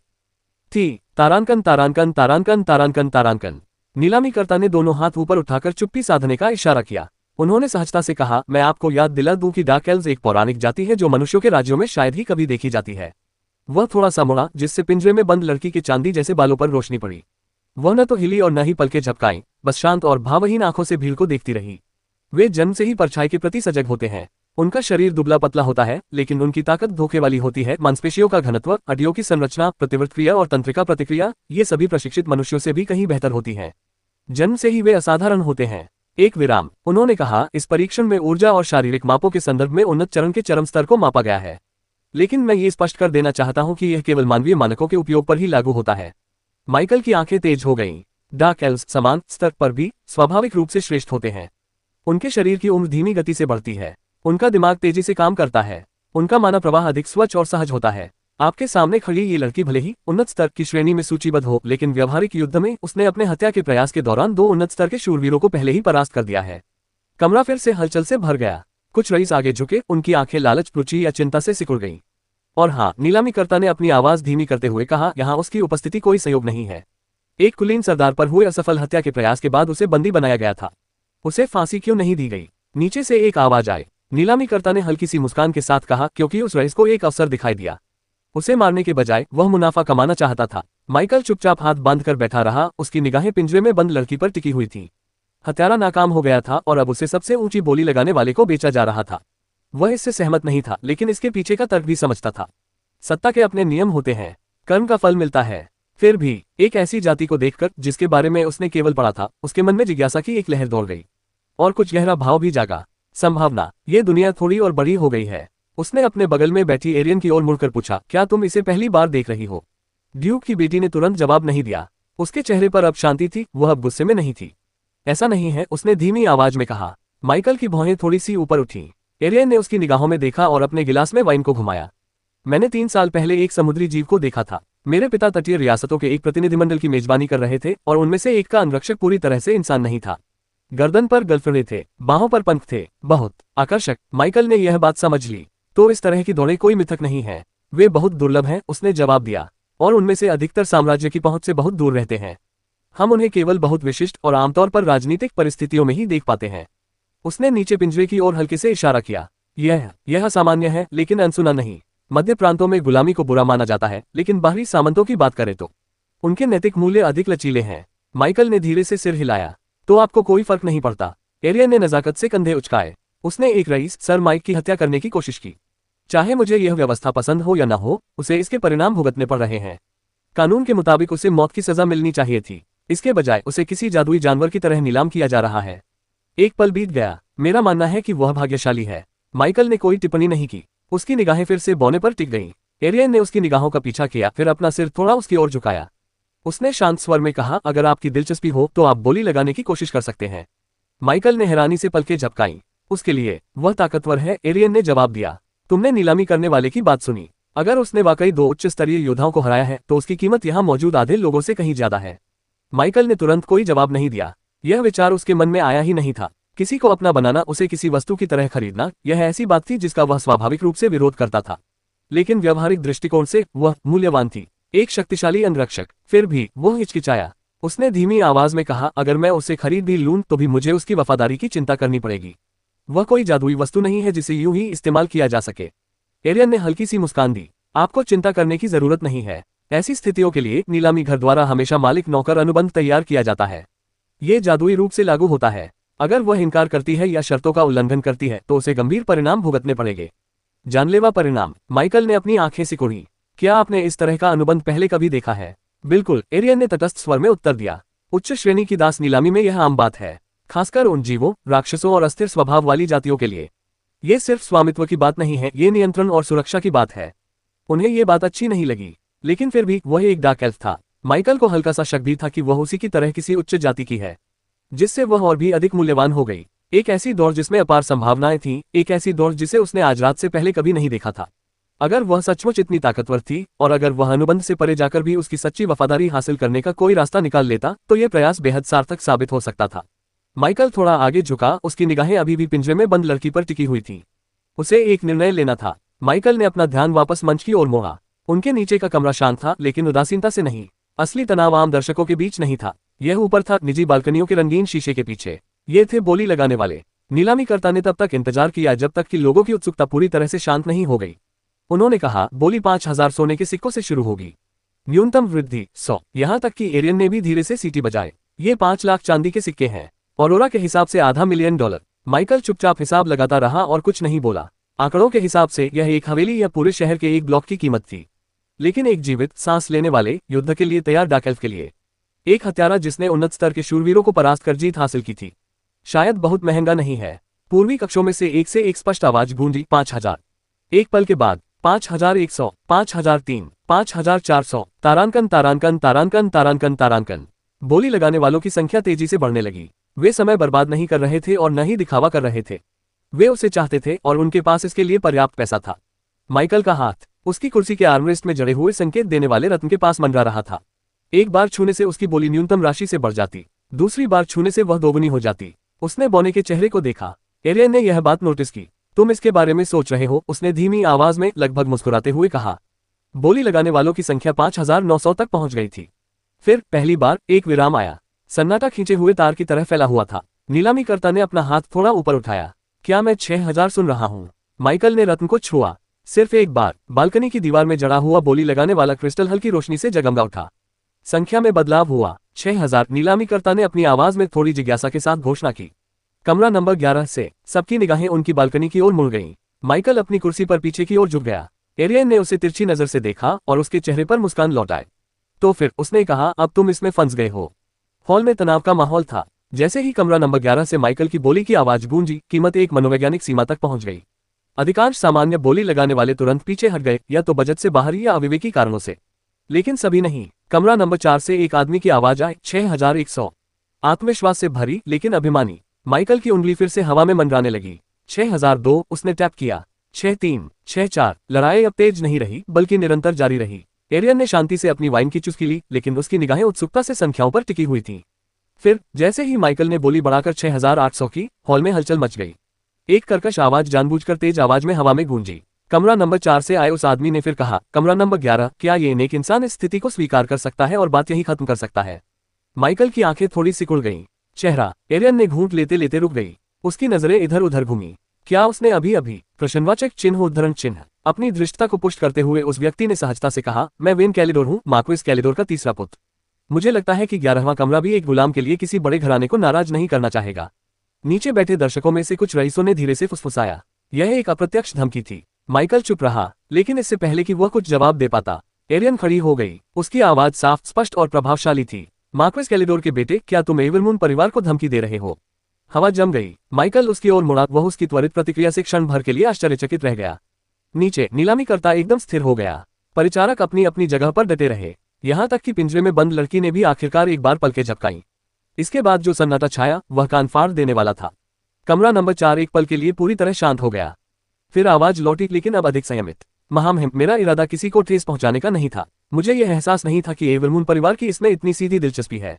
थी। तारांकन तारांकन तारांकन तारांकन तारांकन। नीलामीकर्ता ने दोनों हाथ ऊपर उठाकर चुप्पी साधने का इशारा किया। उन्होंने सहजता से कहा, मैं आपको याद दिला दूं कि डार्क एल्व्स एक पौराणिक जाति है जो मनुष्यों के राज्यों में शायद ही कभी देखी जाती है। वह थोड़ा सा मुड़ा, जिससे पिंजरे में बंद लड़की के चांदी जैसे बालों पर रोशनी पड़ी। वह न तो हिली और न ही पलके झपकाई, बस शांत और भावहीन आंखों से भीड़ को देखती रही। वे जन्म से ही परछाई के प्रति सजग होते हैं। उनका शरीर दुबला पतला होता है, लेकिन उनकी ताकत धोखे वाली होती है। मांसपेशियों का घनत्व, हड्डियों की संरचना, प्रतिवर्त क्रिया और तंत्रिका प्रतिक्रिया, ये सभी प्रशिक्षित मनुष्यों से भी कहीं बेहतर होती हैं। जन्म से ही वे असाधारण होते हैं। एक विराम। उन्होंने कहा, इस परीक्षण में ऊर्जा और शारीरिक मापों के संदर्भ में उन्नत चरण के चरम स्तर को मापा गया है। लेकिन मैं ये स्पष्ट कर देना चाहता हूं कि यह केवल मानवीय मानकों के उपयोग पर ही लागू होता है। माइकल की आंखें तेज हो गईं। डार्क एल्व्स समान स्तर पर भी स्वाभाविक रूप से श्रेष्ठ होते हैं। उनके शरीर की उम्र धीमी गति से बढ़ती है। उनका दिमाग तेजी से काम करता है। उनका मानव प्रवाह अधिक स्वच्छ और सहज होता है। आपके सामने खड़ी ये लड़की भले ही उन्नत स्तर की श्रेणी में सूचीबद्ध हो, लेकिन व्यवहारिक युद्ध में उसने अपने हत्या के प्रयास के दौरान 2 उन्नत स्तर के शूरवीरों को पहले ही परास्त कर दिया है। कमरा फिर से हलचल से भर गया। कुछ रईस आगे झुके, उनकी आंखें लालच, रुचि या चिंता से सिकुड़ गईं। और हाँ, नीलामीकर्ता ने अपनी आवाज धीमी करते हुए कहा, यहाँ उसकी उपस्थिति कोई संयोग नहीं है। एक कुलीन सरदार पर हुए असफल हत्या के प्रयास के बाद उसे बंदी बनाया गया था। उसे फांसी क्यों नहीं दी गई? नीचे से एक आवाज आई। नीलामीकर्ता ने हल्की सी मुस्कान के साथ कहा, क्योंकि उस रईस को एक अवसर दिखाई दिया। उसे मारने के बजाय वह मुनाफा कमाना चाहता था। माइकल चुपचाप हाथ बांधकर बैठा रहा, उसकी निगाहें पिंजरे में बंद लड़की पर टिकी हुई थीं। हत्यारा नाकाम हो गया था और अब उसे सबसे ऊंची बोली लगाने वाले को बेचा जा रहा था। वह इससे सहमत नहीं था, लेकिन इसके पीछे का तर्क भी समझता था। सत्ता के अपने नियम होते हैं, कर्म का फल मिलता है। फिर भी एक ऐसी जाति को देखकर जिसके बारे में उसने केवल पढ़ा था, उसके मन में जिज्ञासा की एक लहर दौड़ गई और कुछ गहरा भाव भी जागा। संभावना, ये दुनिया थोड़ी और बड़ी हो गई है। उसने अपने बगल में बैठी एरियन की ओर मुड़कर पूछा, क्या तुम इसे पहली बार देख रही हो? ड्यूक की बेटी ने तुरंत जवाब नहीं दिया। उसके चेहरे पर अब शांति थी, वह अब गुस्से में नहीं थी। ऐसा नहीं है, उसने धीमी आवाज में कहा। माइकल की भौहें थोड़ी सी ऊपर उठी। एरियन ने उसकी निगाहों में देखा और अपने गिलास में वाइन को घुमाया। मैंने 3 साल पहले एक समुद्री जीव को देखा था। मेरे पिता तटीय रियासतों के एक प्रतिनिधिमंडल की मेजबानी कर रहे थे और उनमें से एक का अंगरक्षक पूरी तरह से इंसान नहीं था। गर्दन पर गलफड़े थे, बाहों पर पंख थे, बहुत आकर्षक। माइकल ने यह बात समझ ली। तो इस तरह की दौड़ें कोई मिथक नहीं है, वे बहुत दुर्लभ हैं, उसने जवाब दिया, और उनमें से अधिकतर साम्राज्य की पहुंच से बहुत दूर रहते हैं। हम उन्हें केवल बहुत विशिष्ट और आमतौर पर राजनीतिक परिस्थितियों में ही देख पाते हैं। उसने नीचे पिंजरे की ओर हल्के से इशारा किया। यह सामान्य है, लेकिन अनसुना नहीं। मध्य प्रांतों में गुलामी को बुरा माना जाता है, लेकिन बाहरी सामंतों की बात करें तो उनके नैतिक मूल्य अधिक लचीले हैं। माइकल ने धीरे से सिर हिलाया। तो आपको कोई फर्क नहीं पड़ता? एरियन ने नजाकत से कंधे उचकाए। उसने एक रईस सर माइक की हत्या करने की कोशिश की। चाहे मुझे यह व्यवस्था पसंद हो या न हो, उसे इसके परिणाम भुगतने पड़ रहे हैं। कानून के मुताबिक उसे मौत की सजा मिलनी चाहिए थी। इसके बजाय उसे किसी जादुई जानवर की तरह नीलाम किया जा रहा है। एक पल बीत गया। मेरा मानना है कि वह भाग्यशाली है। माइकल ने कोई टिप्पणी नहीं की। उसकी निगाहें फिर से बौने पर टिक गईं। एरियन ने उसकी निगाहों का पीछा किया, फिर अपना सिर थोड़ा उसकी ओर झुकाया। उसने शांत स्वर में कहा, अगर आपकी दिलचस्पी हो तो आप बोली लगाने की कोशिश कर सकते हैं। माइकल ने हैरानी से पलकें झपकाईं। उसके लिए वह ताकतवर है, एरियन ने जवाब दिया। तुमने नीलामी करने वाले की बात सुनी? अगर उसने वाकई 2 उच्च स्तरीय योद्धाओं को हराया है तो उसकी कीमत यहाँ मौजूद आधे लोगों से कहीं ज्यादा है। माइकल ने तुरंत कोई जवाब नहीं दिया। यह विचार उसके मन में आया ही नहीं था। किसी को अपना बनाना, उसे किसी वस्तु की तरह खरीदना, यह ऐसी बात थी जिसका वह स्वाभाविक रूप से विरोध करता था। लेकिन व्यवहारिक दृष्टिकोण से वह मूल्यवान थी, एक शक्तिशाली अंगरक्षक। फिर भी वो हिचकिचाया। उसने धीमी आवाज में कहा, अगर मैं उसे खरीद भी लूं तो भी मुझे उसकी वफादारी की चिंता करनी पड़ेगी। वह कोई जादुई वस्तु नहीं है जिसे यूं ही इस्तेमाल किया जा सके। एरियन ने हल्की सी मुस्कान दी। आपको चिंता करने की जरूरत नहीं है। ऐसी स्थितियों के लिए नीलामी घर द्वारा हमेशा मालिक नौकर अनुबंध तैयार किया जाता है। ये जादुई रूप से लागू होता है। अगर वह इनकार करती है या शर्तों का उल्लंघन करती है तो उसे गंभीर परिणाम भुगतने पड़ेंगे। जानलेवा परिणाम। माइकल ने अपनी आंखें सिकुड़ी। क्या आपने इस तरह का अनुबंध पहले कभी देखा है? बिल्कुल, एरियन ने तटस्थ स्वर में उत्तर दिया। उच्च श्रेणी की दास नीलामी में यह आम बात है, खासकर उन जीवों, राक्षसों और अस्थिर स्वभाव वाली जातियों के लिए। ये सिर्फ स्वामित्व की बात नहीं है, ये नियंत्रण और सुरक्षा की बात है। उन्हें ये बात अच्छी नहीं लगी, लेकिन फिर भी वह एक डार्क एल्फ था। माइकल को हल्का सा शक भी था कि वह उसी की तरह किसी उच्च जाति की है, जिससे वह और भी अधिक मूल्यवान हो गई। एक ऐसी दौड़ जिसमें अपार संभावनाएं थीं, एक ऐसी दौड़ जिसे उसने आज रात से पहले कभी नहीं देखा था। अगर वह सचमुच इतनी ताकतवर थी और अगर वह अनुबंध से परे जाकर भी उसकी सच्ची वफादारी हासिल करने का कोई रास्ता निकाल लेता तो यह प्रयास बेहद सार्थक साबित हो सकता था। माइकल थोड़ा आगे झुका, उसकी निगाहें अभी भी पिंजरे में बंद लड़की पर टिकी हुई थी। उसे एक निर्णय लेना था। माइकल ने अपना ध्यान वापस मंच की ओर मोड़ा। उनके नीचे का कमरा शांत था, लेकिन उदासीनता से नहीं। असली तनाव आम दर्शकों के बीच नहीं था, यह ऊपर था, निजी बालकनियों के रंगीन शीशे के पीछे। ये थे बोली लगाने वाले। नीलामीकर्ता ने तब तक इंतजार किया जब तक कि लोगों की उत्सुकता पूरी तरह से शांत नहीं हो गई। उन्होंने कहा, बोली 5000 सोने के सिक्कों से शुरू होगी, न्यूनतम वृद्धि 100। यहां तक कि एरियन ने भी धीरे से सीटी बजाए। ये 5 लाख चांदी के सिक्के हैं, ऑरोरा के हिसाब से $500 मिलियन। माइकल चुपचाप हिसाब लगाता रहा और कुछ नहीं बोला। आंकड़ों के हिसाब से यह एक हवेली या पूरे शहर के एक ब्लॉक की कीमत थी, लेकिन एक जीवित, सांस लेने वाले, युद्ध के लिए तैयार डार्क एल्फ के लिए, एक हत्यारा जिसने उन्नत स्तर के शूरवीरों को परास्त कर जीत हासिल की थी, शायद बहुत महंगा नहीं है। पूर्वी कक्षों में से एक स्पष्ट आवाज गूंजी, 5000। एक पल के बाद 5100, 5003, 5400, तारांकन तारांकन तारांकन तारांकन तारांकन। बोली लगाने वालों की संख्या तेजी से बढ़ने लगी। वे समय बर्बाद नहीं कर रहे थे और न ही दिखावा कर रहे थे। वे उसे चाहते थे और उनके पास इसके लिए पर्याप्त पैसा था। माइकल का हाथ उसकी कुर्सी के आर्मरेस्ट में जड़े हुए संकेत देने वाले रत्न के पास मंडरा रहा था। एक बार छूने से उसकी बोली न्यूनतम राशि से बढ़ जाती, दूसरी बार छूने से वह दोगुनी हो जाती। उसने बॉने के चेहरे को देखा। एरियन ने यह बात नोटिस की। तुम इसके बारे में सोच रहे हो? उसने धीमी आवाज में लगभग मुस्कुराते हुए कहा। बोली लगाने वालों की संख्या 5900 तक पहुंच गई थी। फिर पहली बार एक विराम आया। सन्नाटा खींचे हुए तार की तरह फैला हुआ था। नीलामीकर्ता ने अपना हाथ थोड़ा ऊपर उठाया। क्या मैं 6000 सुन रहा हूं? माइकल ने रत्न को छुआ। सिर्फ एक बार। बालकनी की दीवार में जड़ा हुआ बोली लगाने वाला क्रिस्टल हल्की रोशनी से जगमगा उठा। संख्या में बदलाव हुआ। 6000। नीलामीकर्ता ने अपनी आवाज में थोड़ी जिज्ञासा के साथ घोषणा की। कमरा नंबर 11 से सबकी निगाहें उनकी बालकनी की ओर मुड़ गईं। माइकल अपनी कुर्सी पर पीछे की ओर झुक गया। एरियन ने उसे तिरछी नजर से देखा और उसके चेहरे पर मुस्कान लौट आई। तो फिर उसने कहा, अब तुम इसमें फंस गए हो। हॉल में तनाव का माहौल था। जैसे ही कमरा नंबर 11 से माइकल की बोली की आवाज गूंजी, कीमत एक मनोवैज्ञानिक सीमा तक पहुंच गई। अधिकांश सामान्य बोली लगाने वाले तुरंत पीछे हट गए, या तो बजट से बाहर या अविवेकी कारणों से, लेकिन सभी नहीं। कमरा नंबर 4 से एक आदमी की आवाज आई, 6100। आत्मविश्वास से भरी लेकिन अभिमानी। माइकल की उंगली फिर से हवा में मंडराने लगी। 6002। उसने टैप किया। 63, 64। लड़ाई अब तेज नहीं रही बल्कि निरंतर जारी रही। एरियन ने शांति से अपनी वाइन की चुस्की ली, लेकिन उसकी निगाहें उत्सुकता से संख्याओं पर टिकी हुई थीं। फिर जैसे ही माइकल ने बोली बढ़ाकर 6800 की, हॉल में हलचल मच गई। एक कर्कश आवाज जानबूझकर तेज आवाज में हवा में गूंजी। कमरा नंबर 4 से आए उस आदमी ने फिर कहा, कमरा नंबर 11, क्या ये नेक इंसान इस स्थिति को स्वीकार कर सकता है और बात यही खत्म कर सकता है? माइकल की आंखें थोड़ी सिकुड़ गईं। चेहरा एरियन ने घूंट लेते लेते रुक गई। उसकी नजरें इधर उधर घूमी। क्या उसने अभी अभी प्रश्नवाचक चिन्ह उद्धरण चिन्ह अपनी दृष्टता को पुष्ट करते हुए उस व्यक्ति ने सहजता से कहा, मैं वेन कैलिडोर हूं, मार्क्विस कैलिडोर का तीसरा पुत्र। मुझे लगता है कि 11वां कमरा भी एक गुलाम के लिए किसी बड़े घराने को नाराज नहीं करना चाहेगा। नीचे बैठे दर्शकों में से कुछ रईसों ने धीरे से फुसफुसाया। यह एक अप्रत्यक्ष धमकी थी। माइकल चुप रहा, लेकिन इससे पहले कि वह कुछ जवाब दे पाता, एरियन खड़ी हो गई। उसकी आवाज साफ, स्पष्ट और प्रभावशाली थी। मार्क्विस कैलिडोर के बेटे, क्या तुम एवरमून परिवार को धमकी दे रहे हो? हवा जम गई। माइकल उसकी ओर मुड़ा। वह उसकी त्वरित प्रतिक्रिया से क्षण भर के लिए आश्चर्यचकित रह गया। नीचे नीलामीकर्ता एकदम स्थिर हो गया। परिचारक अपनी अपनी जगह पर डटे रहे, यहां तक कि पिंजरे में बंद लड़की ने भी आखिरकार एक बार पलकें झपकाईं। इसके बाद जो सन्नाटा छाया वह कान फाड़ देने वाला था। कमरा नंबर 4 एक पल के लिए पूरी तरह शांत हो गया। फिर आवाज लौटी, लेकिन अब अधिक संयमित। महामहिम, मेरा इरादा किसी को ठेस पहुंचाने का नहीं था। मुझे यह एहसास नहीं था कि एवरमून परिवार की इसमें इतनी सीधी दिलचस्पी है।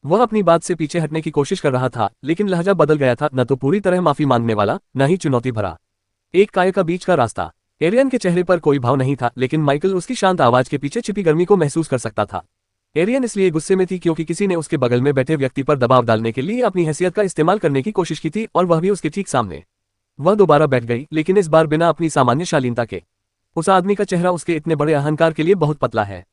वह अपनी बात से पीछे हटने की कोशिश कर रहा था, लेकिन लहजा बदल गया था, न तो पूरी तरह माफी मांगने वाला, न ही चुनौती भरा। एक काय का बीच का रास्ता। एरियन के चेहरे पर कोई भाव नहीं था, लेकिन माइकल उसकी शांत आवाज के पीछे छिपी गर्मी को महसूस कर सकता था। एरियन इसलिए गुस्से में थी क्योंकि किसी ने उसके बगल में बैठे व्यक्ति पर दबाव डालने के लिए अपनी हैसियत का इस्तेमाल करने की कोशिश की थी, और वह भी उसके ठीक सामने। वह दोबारा बैठ गई, लेकिन इस बार बिना अपनी सामान्य शालीनता के। उस आदमी का चेहरा उसके इतने बड़े अहंकार के लिए बहुत पतला है।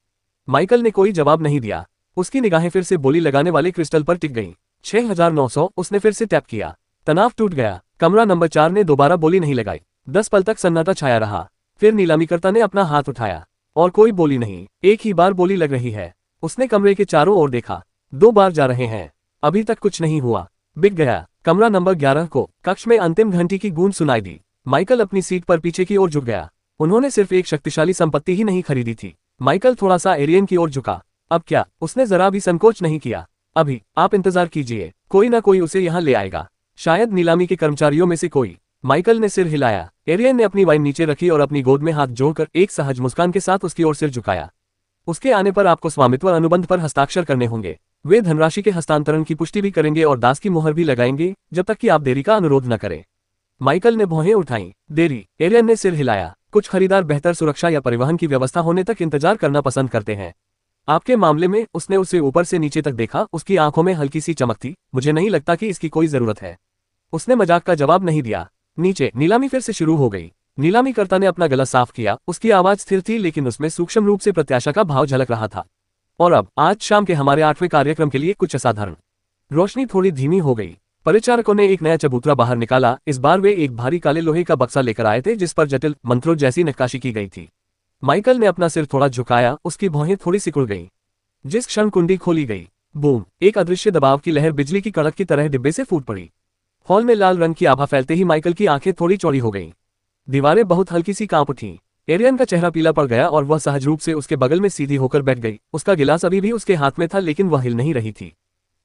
माइकल ने कोई जवाब नहीं दिया। उसकी निगाहें फिर से बोली लगाने वाले क्रिस्टल पर टिक गईं। 6900। उसने फिर से टैप किया। तनाव टूट गया। कमरा नंबर 4 ने दोबारा बोली नहीं लगाई। 10 पल तक सन्नाटा छाया रहा। फिर नीलामीकर्ता ने अपना हाथ उठाया, और कोई बोली नहीं। एक ही बार बोली लग रही है। उसने कमरे के चारों ओर देखा। 2 बार जा रहे हैं, अभी तक कुछ नहीं हुआ। बिक गया। कमरा नंबर 11 को कक्ष में अंतिम घंटी की गूंज सुनाई दी। माइकल अपनी सीट पर पीछे की ओर झुक गया। उन्होंने सिर्फ एक शक्तिशाली संपत्ति ही नहीं खरीदी थी। माइकल थोड़ा सा एरियन की ओर झुका। अब क्या? उसने जरा भी संकोच नहीं किया। अभी आप इंतजार कीजिए, कोई ना कोई उसे यहाँ ले आएगा, शायद नीलामी के कर्मचारियों में से कोई। माइकल ने सिर हिलाया। एरियन ने अपनी वाइन नीचे रखी और अपनी गोद में हाथ जोड़कर एक सहज मुस्कान के साथ उसकी ओर सिर झुकाया। उसके आने पर आपको स्वामित्व अनुबंध पर हस्ताक्षर करने होंगे। वे धनराशि के हस्तांतरण की पुष्टि भी करेंगे और दास की मुहर भी लगाएंगे जब तक कि आप देरी का अनुरोध न करें। माइकल ने भौहें उठाई। देरी? एरियन ने सिर हिलाया। कुछ खरीदार बेहतर सुरक्षा या परिवहन की व्यवस्था होने तक इंतजार करना पसंद करते हैं। आपके मामले में उसने उसे ऊपर से नीचे तक देखा। उसकी आंखों में हल्की सी चमक थी। मुझे नहीं लगता कि इसकी कोई जरूरत है। उसने मजाक का जवाब नहीं दिया। नीचे नीलामी फिर से शुरू हो गई। नीलामीकर्ता ने अपना गला साफ किया। उसकी आवाज स्थिर थी लेकिन उसमें सूक्ष्म रूप से प्रत्याशा का भाव झलक रहा था। और अब आज शाम के हमारे 8वें कार्यक्रम के लिए कुछ असाधारण। रोशनी थोड़ी धीमी हो गई। परिचारकों ने एक नया चबूतरा बाहर निकाला। इस बार वे एक भारी काले लोहे का बक्सा लेकर आए थे जिस पर जटिल मंत्रों जैसी नक्काशी की गई थी। माइकल ने अपना सिर थोड़ा झुकाया। उसकी भौहें थोड़ी सिकुड़ गईं। जिस क्षण कुंडी खोली गई, बूम, एक अदृश्य दबाव की लहर बिजली की कड़क की तरह डिब्बे से फूट पड़ी। हॉल में लाल रंग की आभा फैलते ही माइकल की आंखें थोड़ी चौड़ी हो गईं। दीवारें बहुत हल्की सी कांप उठीं। एरियन का चेहरा पीला पड़ गया और वह सहज रूप से उसके बगल में सीधी होकर बैठ गई। उसका गिलास अभी भी उसके हाथ में था लेकिन वह हिल नहीं रही थी।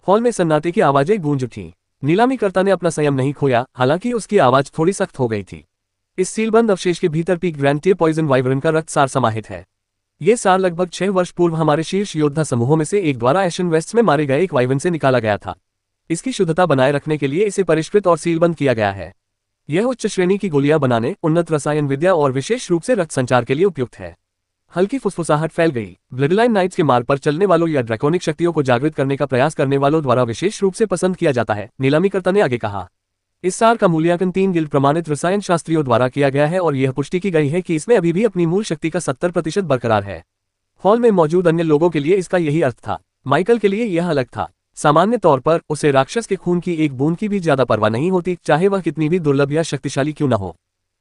हॉल में सन्नाटे की आवाजें गूंज उठीं। नीलामीकर्ता ने अपना संयम नहीं खोया, हालांकि उसकी आवाज थोड़ी सख्त हो गई थी। इस सीलबंद अवशेष के भीतर पीक ग्रैंटियर पॉइजन वाइवरन का रक्त सार समाहित है। ये सार लगभग 6 वर्ष पूर्व हमारे शीर्ष योद्धा समूहों में से एक द्वारा एशन वेस्ट में मारे गए एक वाइवन से निकाला गया था। इसकी शुद्धता बनाए रखने के लिए इसे परिष्कृत और सीलबंद किया गया है। यह उच्च श्रेणी की गोलियां बनाने, उन्नत रसायन विद्या और विशेष रूप से रक्त संचार के लिए उपयुक्त है। हल्की फुसफुसाहट फैल गई। ब्लडलाइन नाइट्स के मार्ग पर चलने वालों या ड्रैकोनिक शक्तियों को जागृत करने का प्रयास करने वालों द्वारा विशेष रूप से पसंद किया जाता है, नीलामीकर्ता ने आगे कहा। इस सार का मूल्यांकन 3 गिल्ड प्रमाणित रसायन शास्त्रियों द्वारा किया गया है और यह पुष्टि की गई है कि इसमें अभी भी अपनी मूल शक्ति का 70% बरकरार है। हॉल में मौजूद अन्य लोगों के लिए इसका यही अर्थ था। माइकल के लिए यह अलग था। सामान्य तौर पर उसे राक्षस के खून की एक बूंद की भी ज्यादा परवाह नहीं होती, चाहे वह कितनी भी दुर्लभ या शक्तिशाली क्यों न हो।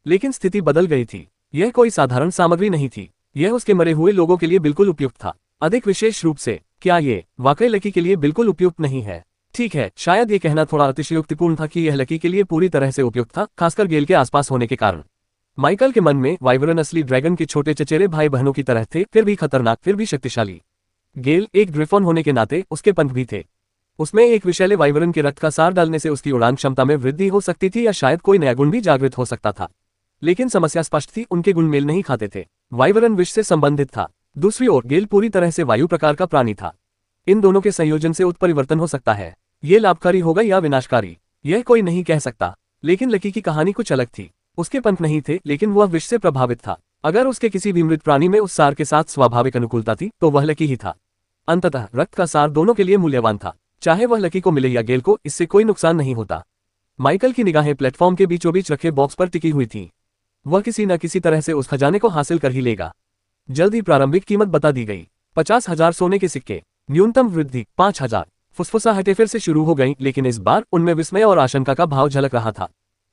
लेकिन स्थिति बदल गई थी। यह कोई साधारण सामग्री नहीं थी। यह उसके मरे हुए लोगों के लिए बिल्कुल उपयुक्त था। अधिक विशेष रूप से, क्या ये वाकई लकी के लिए बिल्कुल उपयुक्त नहीं है? ठीक है, शायद ये कहना थोड़ा अतिशयोक्तिपूर्ण था कि यह लकी के लिए पूरी तरह से उपयुक्त था, खासकर गेल के आसपास होने के कारण। माइकल के मन में वाइवरन असली ड्रैगन के छोटे चचेरे भाई बहनों की तरह थे, फिर भी खतरनाक, फिर भी शक्तिशाली। गेल एक ग्रिफॉन होने के नाते उसके पंख भी थे। उसमें एक विषैले वाइवरन के रक्त का सार डालने से उसकी उड़ान क्षमता में वृद्धि हो सकती थी या शायद कोई नया गुण भी जागृत हो सकता था। लेकिन समस्या स्पष्ट थी, उनके गुण मेल नहीं खाते थे। वाइवरन विष से संबंधित था। दूसरी ओर गेल पूरी तरह से वायु प्रकार का प्राणी था। इन दोनों के संयोजन से उत्परिवर्तन हो सकता है। ये लाभकारी होगा या विनाशकारी, यह कोई नहीं कह सकता। लेकिन लकी की कहानी कुछ अलग थी। उसके पंख नहीं थे, लेकिन वह विष से प्रभावित था। अगर उसके किसी भी मृत प्राणी में उस सार के साथ स्वाभाविक अनुकूलता थी तो वह लकी ही था। अंततः रक्त का सार दोनों के लिए मूल्यवान था। चाहे वह लकी को मिले या गेल को, इससे कोई नुकसान नहीं होता। माइकल की निगाहें प्लेटफॉर्म के बीचों बीच रखे बॉक्स पर टिकी हुई थीं। वह किसी न किसी तरह से उस खजाने को हासिल कर ही लेगा। जल्द ही प्रारंभिक कीमत बता दी गई। 50,000 सोने के सिक्के। न्यूनतम वृद्धि 5,000। फुसफुसाहटें फिर से शुरू हो गईं, लेकिन इस बार उनमें विस्मय और आशंका का भाव झलक रहा था।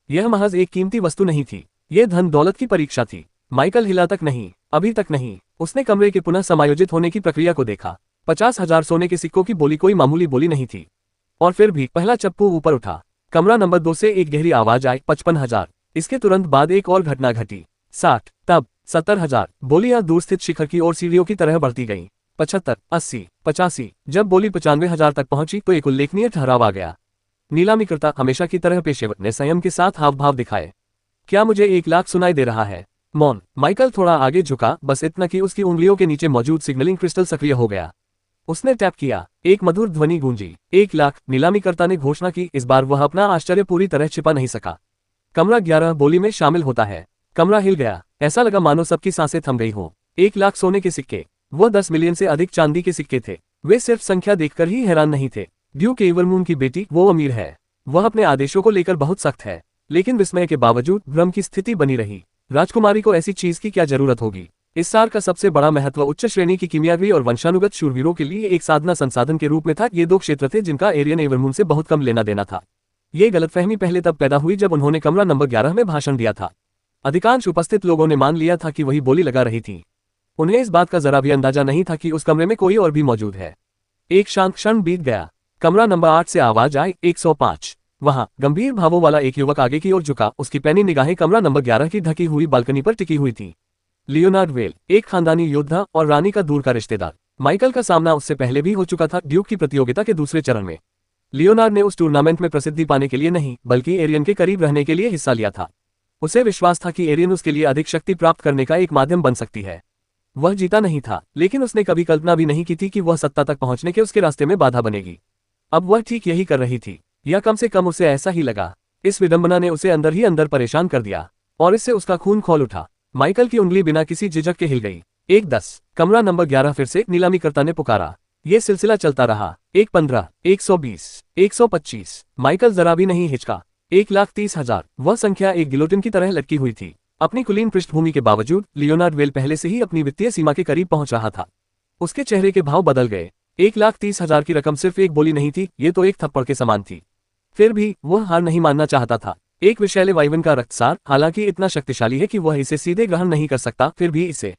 यह महज एक कीमती वस्तु नहीं थी, यह धन दौलत की परीक्षा थी। माइकल हिला तक नहीं, अभी तक नहीं। उसने कमरे के पुनः समायोजित होने की प्रक्रिया को देखा। 50,000 सोने के सिक्कों की बोली कोई मामूली बोली नहीं थी। और फिर भी पहला चप्पू ऊपर उठा। कमरा नंबर 2 से एक गहरी आवाज आई, 55,000। इसके तुरंत बाद एक और घटना घटी। 60, तब 70,000। बोलियां दूर स्थित शिखर की ओर सीढ़ियों की तरह बढ़ती गईं। 75, 80, 85। जब बोली 95,000 तक पहुंची तो एक उल्लेखनीय ठहराव आ गया। नीलामीकर्ता हमेशा की तरह पेशेवर ने संयम के साथ हाव भाव दिखाए। क्या मुझे 1 लाख सुनाई दे रहा है? मौन। माइकल थोड़ा आगे झुका, बस इतना कि उसकी उंगलियों के नीचे मौजूद सिग्नलिंग क्रिस्टल सक्रिय हो गया। उसने टैप किया। एक मधुर ध्वनि गूंजी। 1 लाख, नीलामीकर्ता ने घोषणा की। इस बार वह अपना आश्चर्य पूरी तरह छिपा नहीं सका। कमरा 11 बोली में शामिल होता है। कमरा हिल गया। ऐसा लगा मानो सबकी सांसें थम गई हो। 1 लाख सोने के सिक्के। वह 10 मिलियन से अधिक चांदी के सिक्के थे। वे सिर्फ संख्या देखकर ही हैरान नहीं थे। ड्यूक एवरमून की बेटी, वो अमीर है। वह अपने आदेशों को लेकर बहुत सख्त है। लेकिन विस्मय के बावजूद भ्रम की स्थिति बनी रही। राजकुमारी को ऐसी चीज की क्या जरूरत होगी? इस सार का सबसे बड़ा महत्व उच्च श्रेणी की कीमियागी और वंशानुगत शूरवीरों के लिए एक साधना संसाधन के रूप में था। ये 2 क्षेत्र थे जिनका एरियन एवरमून से बहुत कम लेना देना था। ये गलतफहमी पहले तब पैदा हुई जब उन्होंने कमरा नंबर 11 में भाषण दिया था। अधिकांश उपस्थित लोगों ने मान लिया था कि वही बोली लगा रही थी। उन्हें इस बात का जरा भी अंदाजा नहीं था कि उस कमरे में कोई और भी मौजूद है। एक शांत क्षण बीत गया। कमरा नंबर 8 से आवाज आई, 105। वहां गंभीर भावों वाला एक युवक आगे की ओर झुका। उसकी पैनी निगाहें कमरा नंबर 11 की ढकी हुई बालकनी पर टिकी हुई थी। लियोनार्ड वेल, एक खानदानी योद्धा और रानी का दूर का रिश्तेदार। माइकल का सामना उससे पहले भी हो चुका था, ड्यूक की प्रतियोगिता के दूसरे चरण में। लियोनार्ड ने उस टूर्नामेंट में प्रसिद्धि पाने के लिए नहीं, बल्कि एरियन के करीब रहने के लिए हिस्सा लिया था। उसे विश्वास था कि एरियन उसके लिए अधिक शक्ति प्राप्त करने का एक माध्यम बन सकती है। वह जीता नहीं था, लेकिन उसने कभी कल्पना भी नहीं की थी कि वह सत्ता तक पहुंचने के उसके रास्ते में बाधा बनेगी। अब वह ठीक यही कर रही थी, या कम से कम उसे ऐसा ही लगा। इस विडंबना ने उसे अंदर ही अंदर परेशान कर दिया, और इससे उसका खून खौल उठा। माइकल की उंगली बिना किसी झिझक के हिल गई। 1-10 कमरा नंबर 11 फिर से नीलामीकर्ता ने पुकारा। ये सिलसिला चलता रहा। 1-15, 120, 125। माइकल जरा भी नहीं हिचका। 1,30,000। वह संख्या एक गिलोटिन की तरह लटकी हुई थी। अपनी कुलीन पृष्ठभूमि के बावजूद लियोनार्ड वेल पहले से ही अपनी वित्तीय सीमा के करीब पहुंच रहा था। उसके चेहरे के भाव बदल गए। 1,30,000 की रकम सिर्फ एक बोली नहीं थी, ये तो एक थप्पड़ के समान थी। फिर भी वह हार नहीं मानना चाहता था। एक विषैले वाइवन का रक्तसार हालांकि इतना शक्तिशाली है कि वह इसे सीधे ग्रहण नहीं कर सकता, फिर भी इसे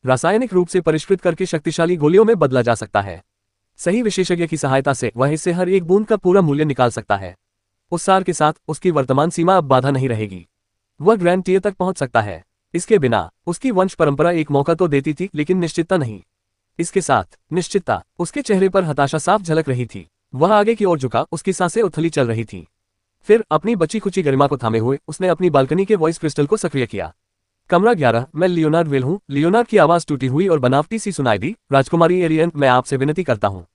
रासायनिक रूप से परिष्कृत करके शक्तिशाली गोलियों में बदला जा सकता है। सही विशेषज्ञ की सहायता से वह इससे हर एक बूंद का पूरा मूल्य निकाल सकता है। उस सार के साथ उसकी वर्तमान सीमा अब बाधा नहीं रहेगी। वह ग्रैंड टियर तक पहुंच सकता है। इसके बिना उसकी वंश परंपरा एक मौका तो देती थी, लेकिन निश्चितता नहीं। इसके साथ निश्चितता। उसके चेहरे पर हताशा साफ झलक रही थी। वह आगे की ओर झुका, उसकी सांसें उथली चल रही थी। फिर अपनी बची खुची गरिमा को थामे हुए उसने अपनी बालकनी के वॉइस क्रिस्टल को सक्रिय किया। कमरा 11, मैं लियोनार्ड वेल हूँ। लियोनार्ड की आवाज टूटी हुई और बनावटी सी सुनाई दी। राजकुमारी एरियन, मैं आपसे विनती करता हूँ,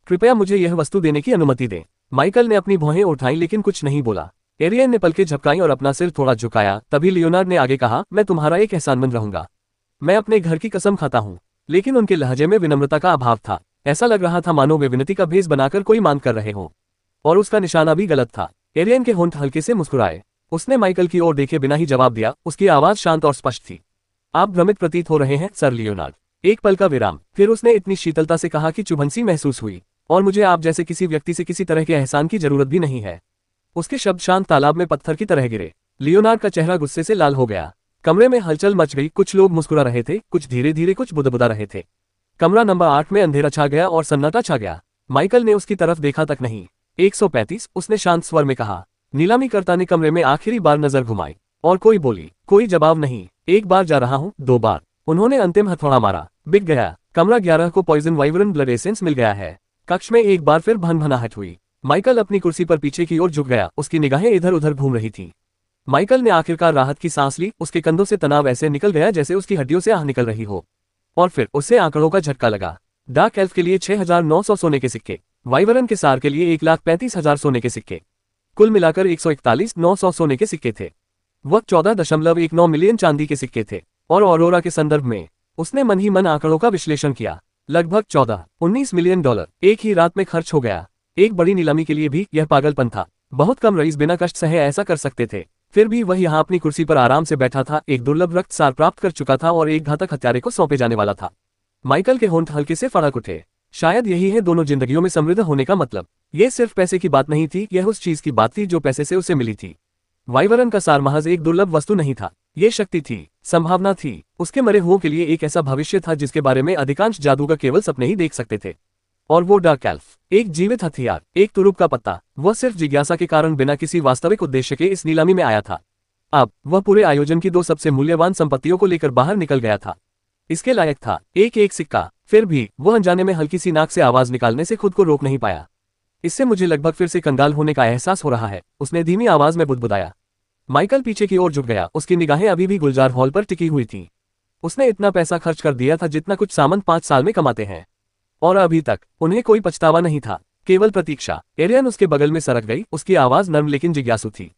कृपया मुझे यह वस्तु देने की अनुमति दें। माइकल ने अपनी भौहें उठाई लेकिन कुछ नहीं बोला। एरियन ने पलकें झपकाई और अपना सिर थोड़ा झुकाया। तभी लियोनार्ड ने आगे कहा, मैं तुम्हारा एक एहसानमंद रहूंगा। मैं अपने घर की कसम खाता हूँ। लेकिन उनके लहजे में विनम्रता का अभाव था। ऐसा लग रहा था मानो वे विनती का भेष बनाकर कोई मांग कर रहे हों। और उसका निशाना भी गलत था। एरियन के होंठ हल्के से मुस्कुराए। उसने माइकल की ओर देखे बिना ही जवाब दिया। उसकी आवाज शांत और स्पष्ट थी। आप भ्रमित प्रतीत हो रहे हैं सर लियोनार्ड। एक पल का विराम, फिर उसने इतनी शीतलता से कहा कि चुभन सी महसूस हुई। और मुझे आप जैसे किसी व्यक्ति से किसी तरह के एहसान की जरूरत भी नहीं है। उसके शब्द शांत तालाब में पत्थर की तरह गिरे। लियोनार्ड का चेहरा गुस्से से लाल हो गया। कमरे में हलचल मच गई। कुछ लोग मुस्कुरा रहे थे, कुछ धीरे धीरे, कुछ बुदबुदा रहे थे। कमरा नंबर 8 में अंधेरा छा गया और सन्नाटा छा गया। माइकल ने उसकी तरफ देखा तक नहीं। 135, उसने शांत स्वर में कहा। नीलामीकर्ता ने कमरे में आखिरी बार नजर घुमाई और कोई बोली। कोई जवाब नहीं। 1 बार जा रहा हूँ, 2 बार। उन्होंने अंतिम हथौड़ा मारा। बिक गया। कमरा 11 को पॉइजन वाइवरन ब्लड एसेंस मिल गया है। कक्ष में एक बार फिर भनभनाहट हुई। माइकल अपनी कुर्सी पर पीछे की ओर झुक गया। उसकी निगाहें इधर उधर घूम रही थीं। माइकल ने आखिरकार राहत की सांस ली। उसके कंधों से तनाव ऐसे निकल गया जैसे उसकी हड्डियों से आह निकल रही हो। और फिर उसे आंकड़ों का झटका लगा। डार्क एल्फ के लिए 6,900 सोने के सिक्के, वाइवरन के सार के लिए 1,35,000 सोने के सिक्के, कुल मिलाकर 141,900 सोने के सिक्के थे। वह 14.19 मिलियन चांदी के सिक्के थे। और ऑरोरा के संदर्भ में उसने मन ही मन आंकड़ों का विश्लेषण किया। लगभग 14-19 मिलियन डॉलर एक ही रात में खर्च हो गया। एक बड़ी नीलामी के लिए भी यह पागलपन था। बहुत कम रईस बिना कष्ट सहे ऐसा कर सकते थे। फिर भी वह यहाँ अपनी कुर्सी पर आराम से बैठा था, एक दुर्लभ रक्त सार प्राप्त कर चुका था और एक घातक हत्यारे को सौंपे जाने वाला था। माइकल के होंठ हल्के से फड़क उठे। शायद यही है दोनों जिंदगियों में समृद्ध होने का मतलब। यह सिर्फ पैसे की बात नहीं थी, यह उस चीज की बात थी जो पैसे से उसे मिली थी। वाइवरन का सार महज एक दुर्लभ वस्तु नहीं था, ये शक्ति थी, संभावना थी। उसके मरे हुओं के लिए एक ऐसा भविष्य था जिसके बारे में अधिकांश जादूगर केवल सपने ही देख सकते थे। और वो डार्क एल्फ, एक जीवित हथियार, एक तुरुप का पत्ता। वह सिर्फ जिज्ञासा के कारण बिना किसी वास्तविक उद्देश्य के इस नीलामी में आया था। अब वह पूरे आयोजन की 2 सबसे मूल्यवान संपत्तियों को लेकर बाहर निकल गया था। इसके लायक था एक एक सिक्का। फिर भी वह अनजाने में हल्की सी नाक से आवाज निकालने से खुद को रोक नहीं पाया। इससे मुझे लगभग फिर से कंगाल होने का एहसास हो रहा है, उसने धीमी आवाज में बुदबुदाया। माइकल पीछे की ओर झुक गया। उसकी निगाहें अभी भी गुलजार हॉल पर टिकी हुई थीं। उसने इतना पैसा खर्च कर दिया था जितना कुछ सामंत 5 साल में कमाते हैं, और अभी तक उन्हें कोई पछतावा नहीं था, केवल प्रतीक्षा। एरियन उसके बगल में सरक गई। उसकी आवाज नर्म लेकिन जिज्ञासु थी।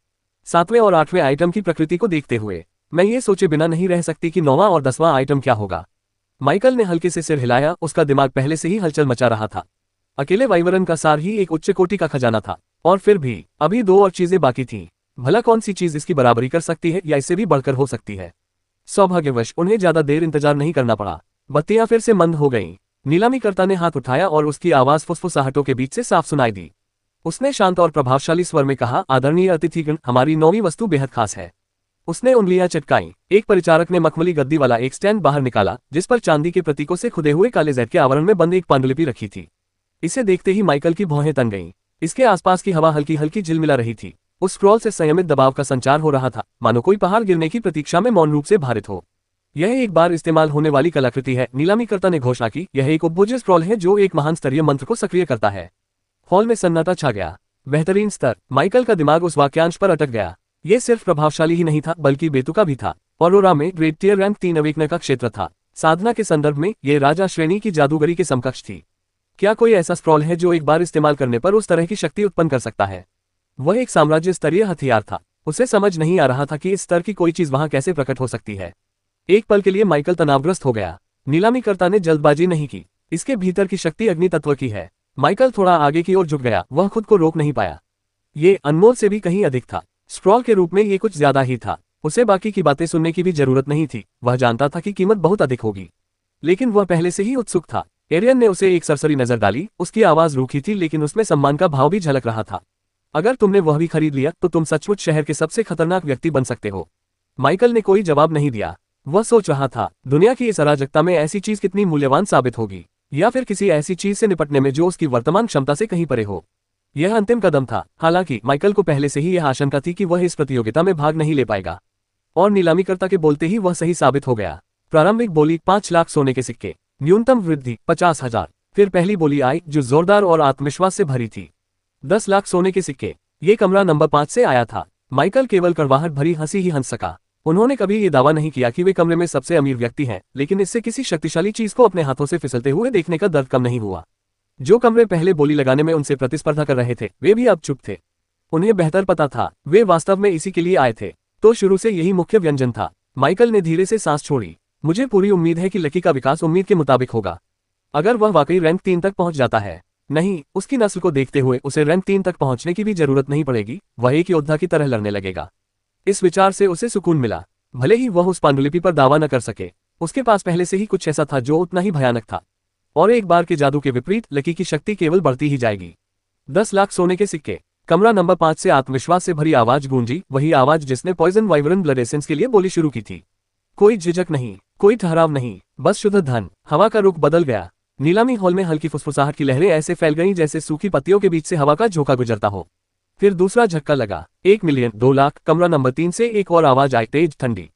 7वें और 8वें आइटम की प्रकृति को देखते हुए मैं ये सोचे बिना नहीं रह सकती कि 9वां और 10वां आइटम क्या होगा। माइकल ने हल्के से सिर हिलाया। उसका दिमाग पहले से ही हलचल मचा रहा था। अकेले वाइवरन का सार ही एक उच्च कोटि का खजाना था, और फिर भी अभी 2 और चीजें बाकी थीं। भला कौन सी चीज इसकी बराबरी कर सकती है या इससे भी बढ़कर हो सकती है। सौभाग्यवश उन्हें ज्यादा देर इंतजार नहीं करना पड़ा। बत्तियां फिर से मंद हो गईं। नीलामीकर्ता ने हाथ उठाया और उसकी आवाज फुसफुसाहटों के बीच से साफ सुनाई दी। उसने शांत और प्रभावशाली स्वर में कहा, आदरणीय अतिथिगण, हमारी 9वीं वस्तु बेहद खास है। उसने उंगलियां चटकाईं। एक परिचारक ने मखमली गद्दी वाला एक स्टैंड बाहर निकाला जिस पर चांदी के प्रतीकों से खुदे हुए काले जैद के आवरण में बंद एक पांडुलिपि रखी थी। इसे देखते ही माइकल की भौहें तन गईं। इसके आसपास की हवा हल्की हल्की झिलमिला रही थी। उस स्क्रॉल से संयमित दबाव का संचार हो रहा था, मानो कोई पहाड़ गिरने की प्रतीक्षा में मौन रूप से भारित हो। यह एक बार इस्तेमाल होने वाली कलाकृति है, नीलामीकर्ता ने घोषणा की। यह एक उपभोज्य स्क्रॉल है जो एक महान स्तरीय मंत्र को सक्रिय करता है। हॉल में सन्नाटा छा गया। बेहतरीन स्तर। माइकल का दिमाग उस वाक्यांश पर अटक गया। ये सिर्फ प्रभावशाली ही नहीं था बल्कि बेतुका भी था। ऑरोरा में ग्रेड टियर रैंक 3 अवेकनर का क्षेत्र था। साधना के संदर्भ में ये राजा श्रेणी की जादूगरी के समकक्ष थी। क्या कोई ऐसा स्क्रॉल है जो एक बार इस्तेमाल करने पर उस तरह की शक्ति उत्पन्न कर सकता है? वह एक साम्राज्य स्तरीय हथियार था। उसे समझ नहीं आ रहा था कि इस स्तर की कोई चीज वहां कैसे प्रकट हो सकती है। एक पल के लिए माइकल तनावग्रस्त हो गया। नीलामीकर्ता ने जल्दबाजी नहीं की। इसके भीतर की शक्ति अग्नि तत्व की है। माइकल थोड़ा आगे की ओर झुक गया। वह खुद को रोक नहीं पाया। ये अनमोल से भी कहीं अधिक था। स्क्रॉल के रूप में ये कुछ ज्यादा ही था। उसे बाकी की बातें सुनने की भी जरूरत नहीं थी। वह जानता था कि कीमत बहुत अधिक होगी, लेकिन वह पहले से ही उत्सुक था। एरियन ने उसे एक सरसरी नजर डाली। उसकी आवाज रूखी थी, लेकिन उसमें सम्मान का भाव भी झलक रहा था। अगर तुमने वह भी खरीद लिया तो तुम सचमुच शहर के सबसे खतरनाक व्यक्ति बन सकते हो। माइकल ने कोई जवाब नहीं दिया। वह सोच रहा था, दुनिया की इस अराजकता में ऐसी चीज कितनी मूल्यवान साबित होगी, या फिर किसी ऐसी चीज से निपटने में जो उसकी वर्तमान क्षमता से कहीं परे हो। यह अंतिम कदम था। हालांकि माइकल को पहले से ही यह आशंका थी कि वह इस प्रतियोगिता में भाग नहीं ले पाएगा, और नीलामीकर्ता के बोलते ही वह सही साबित हो गया। प्रारंभिक बोली 5 लाख सोने के सिक्के, न्यूनतम वृद्धि 50,000। फिर पहली बोली आई जो जोरदार और आत्मविश्वास से भरी थी, 10 लाख सोने के सिक्के। ये कमरा नंबर 5 से आया था। माइकल केवल कड़वाहट भरी हंसी ही हंस सका। उन्होंने कभी ये दावा नहीं किया कि वे कमरे में सबसे अमीर व्यक्ति हैं, लेकिन इससे किसी शक्तिशाली चीज को अपने हाथों से फिसलते हुए देखने का दर्द कम नहीं हुआ। जो कमरे पहले बोली लगाने में उनसे प्रतिस्पर्धा कर रहे थे, वे भी अब चुप थे। उन्हें बेहतर पता था, वे वास्तव में इसी के लिए आए थे। तो शुरू से यही मुख्य व्यंजन था। माइकल ने धीरे से सांस छोड़ी। मुझे पूरी उम्मीद है कि लकी का विकास उम्मीद के मुताबिक होगा। अगर वह वाकई रैंक 3 तक पहुंच जाता है। नहीं, उसकी नस्ल को देखते हुए उसे रैंक 3 तक पहुंचने की भी जरूरत नहीं पड़ेगी। वह एक योद्धा की तरह लड़ने लगेगा। इस विचार से उसे सुकून मिला। भले ही वह उस पांडुलिपि पर दावा न कर सके, उसके पास पहले से ही कुछ ऐसा था जो उतना ही भयानक था। और एक बार के जादू के विपरीत लकी की शक्ति केवल बढ़ती ही जाएगी। 10 लाख सोने के सिक्के। कमरा नंबर 5 से आत्मविश्वास से भरी आवाज गूंजी, वही आवाज जिसने पॉइजन वाइब्रेंट ब्लड एसेंस के लिए बोली शुरू की थी। कोई झिझक नहीं, कोई ठहराव नहीं, बस शुद्ध धन। हवा का रुख बदल गया। नीलामी हॉल में हल्की फुसफुसाहट की लहरें ऐसे फैल गईं जैसे सूखी पत्तियों के बीच से हवा का झोंका गुजरता हो। फिर दूसरा झटका लगा। 1 मिलियन, 2 लाख। कमरा नंबर 3 से एक और आवाज आई, तेज, ठंडी।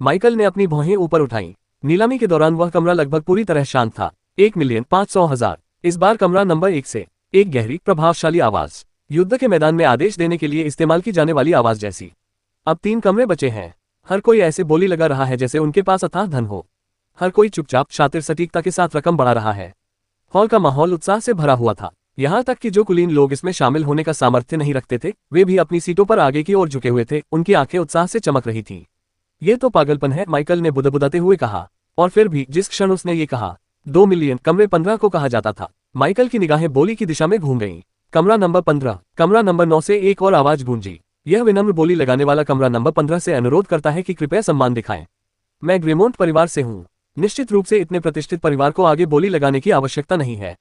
माइकल ने अपनी भौहें ऊपर उठाई। नीलामी के दौरान वह कमरा लगभग पूरी तरह शांत था। 1,500,000। इस बार कमरा नंबर 1 से एक गहरी प्रभावशाली आवाज, युद्ध के मैदान में आदेश देने के लिए इस्तेमाल की जाने वाली आवाज जैसी। अब 3 कमरे बचे हैं। हर कोई ऐसे बोली लगा रहा है जैसे उनके पास अथाह धन हो। हर कोई चुपचाप शातिर सटीकता के साथ रकम बढ़ा रहा है। हॉल का माहौल उत्साह से भरा हुआ था। यहाँ तक कि जो कुलीन लोग इसमें शामिल होने का सामर्थ्य नहीं रखते थे, वे भी अपनी सीटों पर आगे की ओर झुके हुए थे। उनकी आंखें उत्साह से चमक रही थीं। ये तो पागलपन है, माइकल ने बुदबुदाते हुए कहा। और फिर भी जिस क्षण उसने ये कहा, 2 मिलियन, कमरे 15 को कहा जाता था, माइकल की निगाहें बोली की दिशा में घूम गईं। कमरा नंबर 15। कमरा नंबर 9 से एक और आवाज गूंजी। यह विनम्र बोली लगाने वाला कमरा नंबर 15 से अनुरोध करता है कि कृपया सम्मान दिखाएं। मैं ग्रेमोंट परिवार से हूं। निश्चित रूप से इतने प्रतिष्ठित परिवार को आगे बोली लगाने की आवश्यकता नहीं है।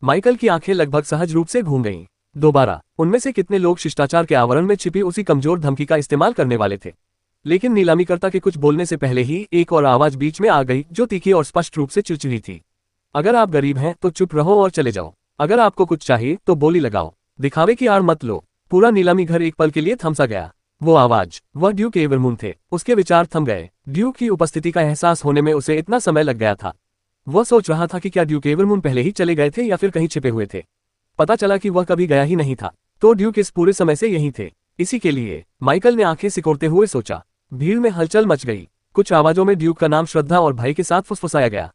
माइकल की आंखें लगभग सहज रूप से घूम गईं। दोबारा, उनमें से कितने लोग शिष्टाचार के आवरण में छिपी उसी कमजोर धमकी का इस्तेमाल करने वाले थे। लेकिन नीलामीकर्ता के कुछ बोलने से पहले ही एक और आवाज बीच में आ गई जो तीखी और स्पष्ट रूप से चिड़चिड़ी थी। अगर आप गरीब हैं तो चुप रहो और चले जाओ। अगर आपको कुछ चाहिए तो बोली लगाओ, दिखावे की आड़ मत लो। पूरा नीलामी घर एक पल के लिए थम सा गया। वो आवाज, वह ड्यूक एवरमून थे। उसके विचार थम गए। ड्यूक की उपस्थिति का एहसास होने में उसे इतना समय लग गया था। वह सोच रहा था कि क्या ड्यूक एवरमून पहले ही चले गए थे या फिर कहीं छिपे हुए थे। पता चला कि वह कभी गया ही नहीं था। तो ड्यूक इस पूरे समय से यहीं थे। इसी के लिए माइकल ने आंखें सिकोड़ते हुए सोचा। भीड़ में हलचल मच गई। कुछ आवाजों में ड्यूक का नाम श्रद्धा और भय के साथ फुसफुसाया गया।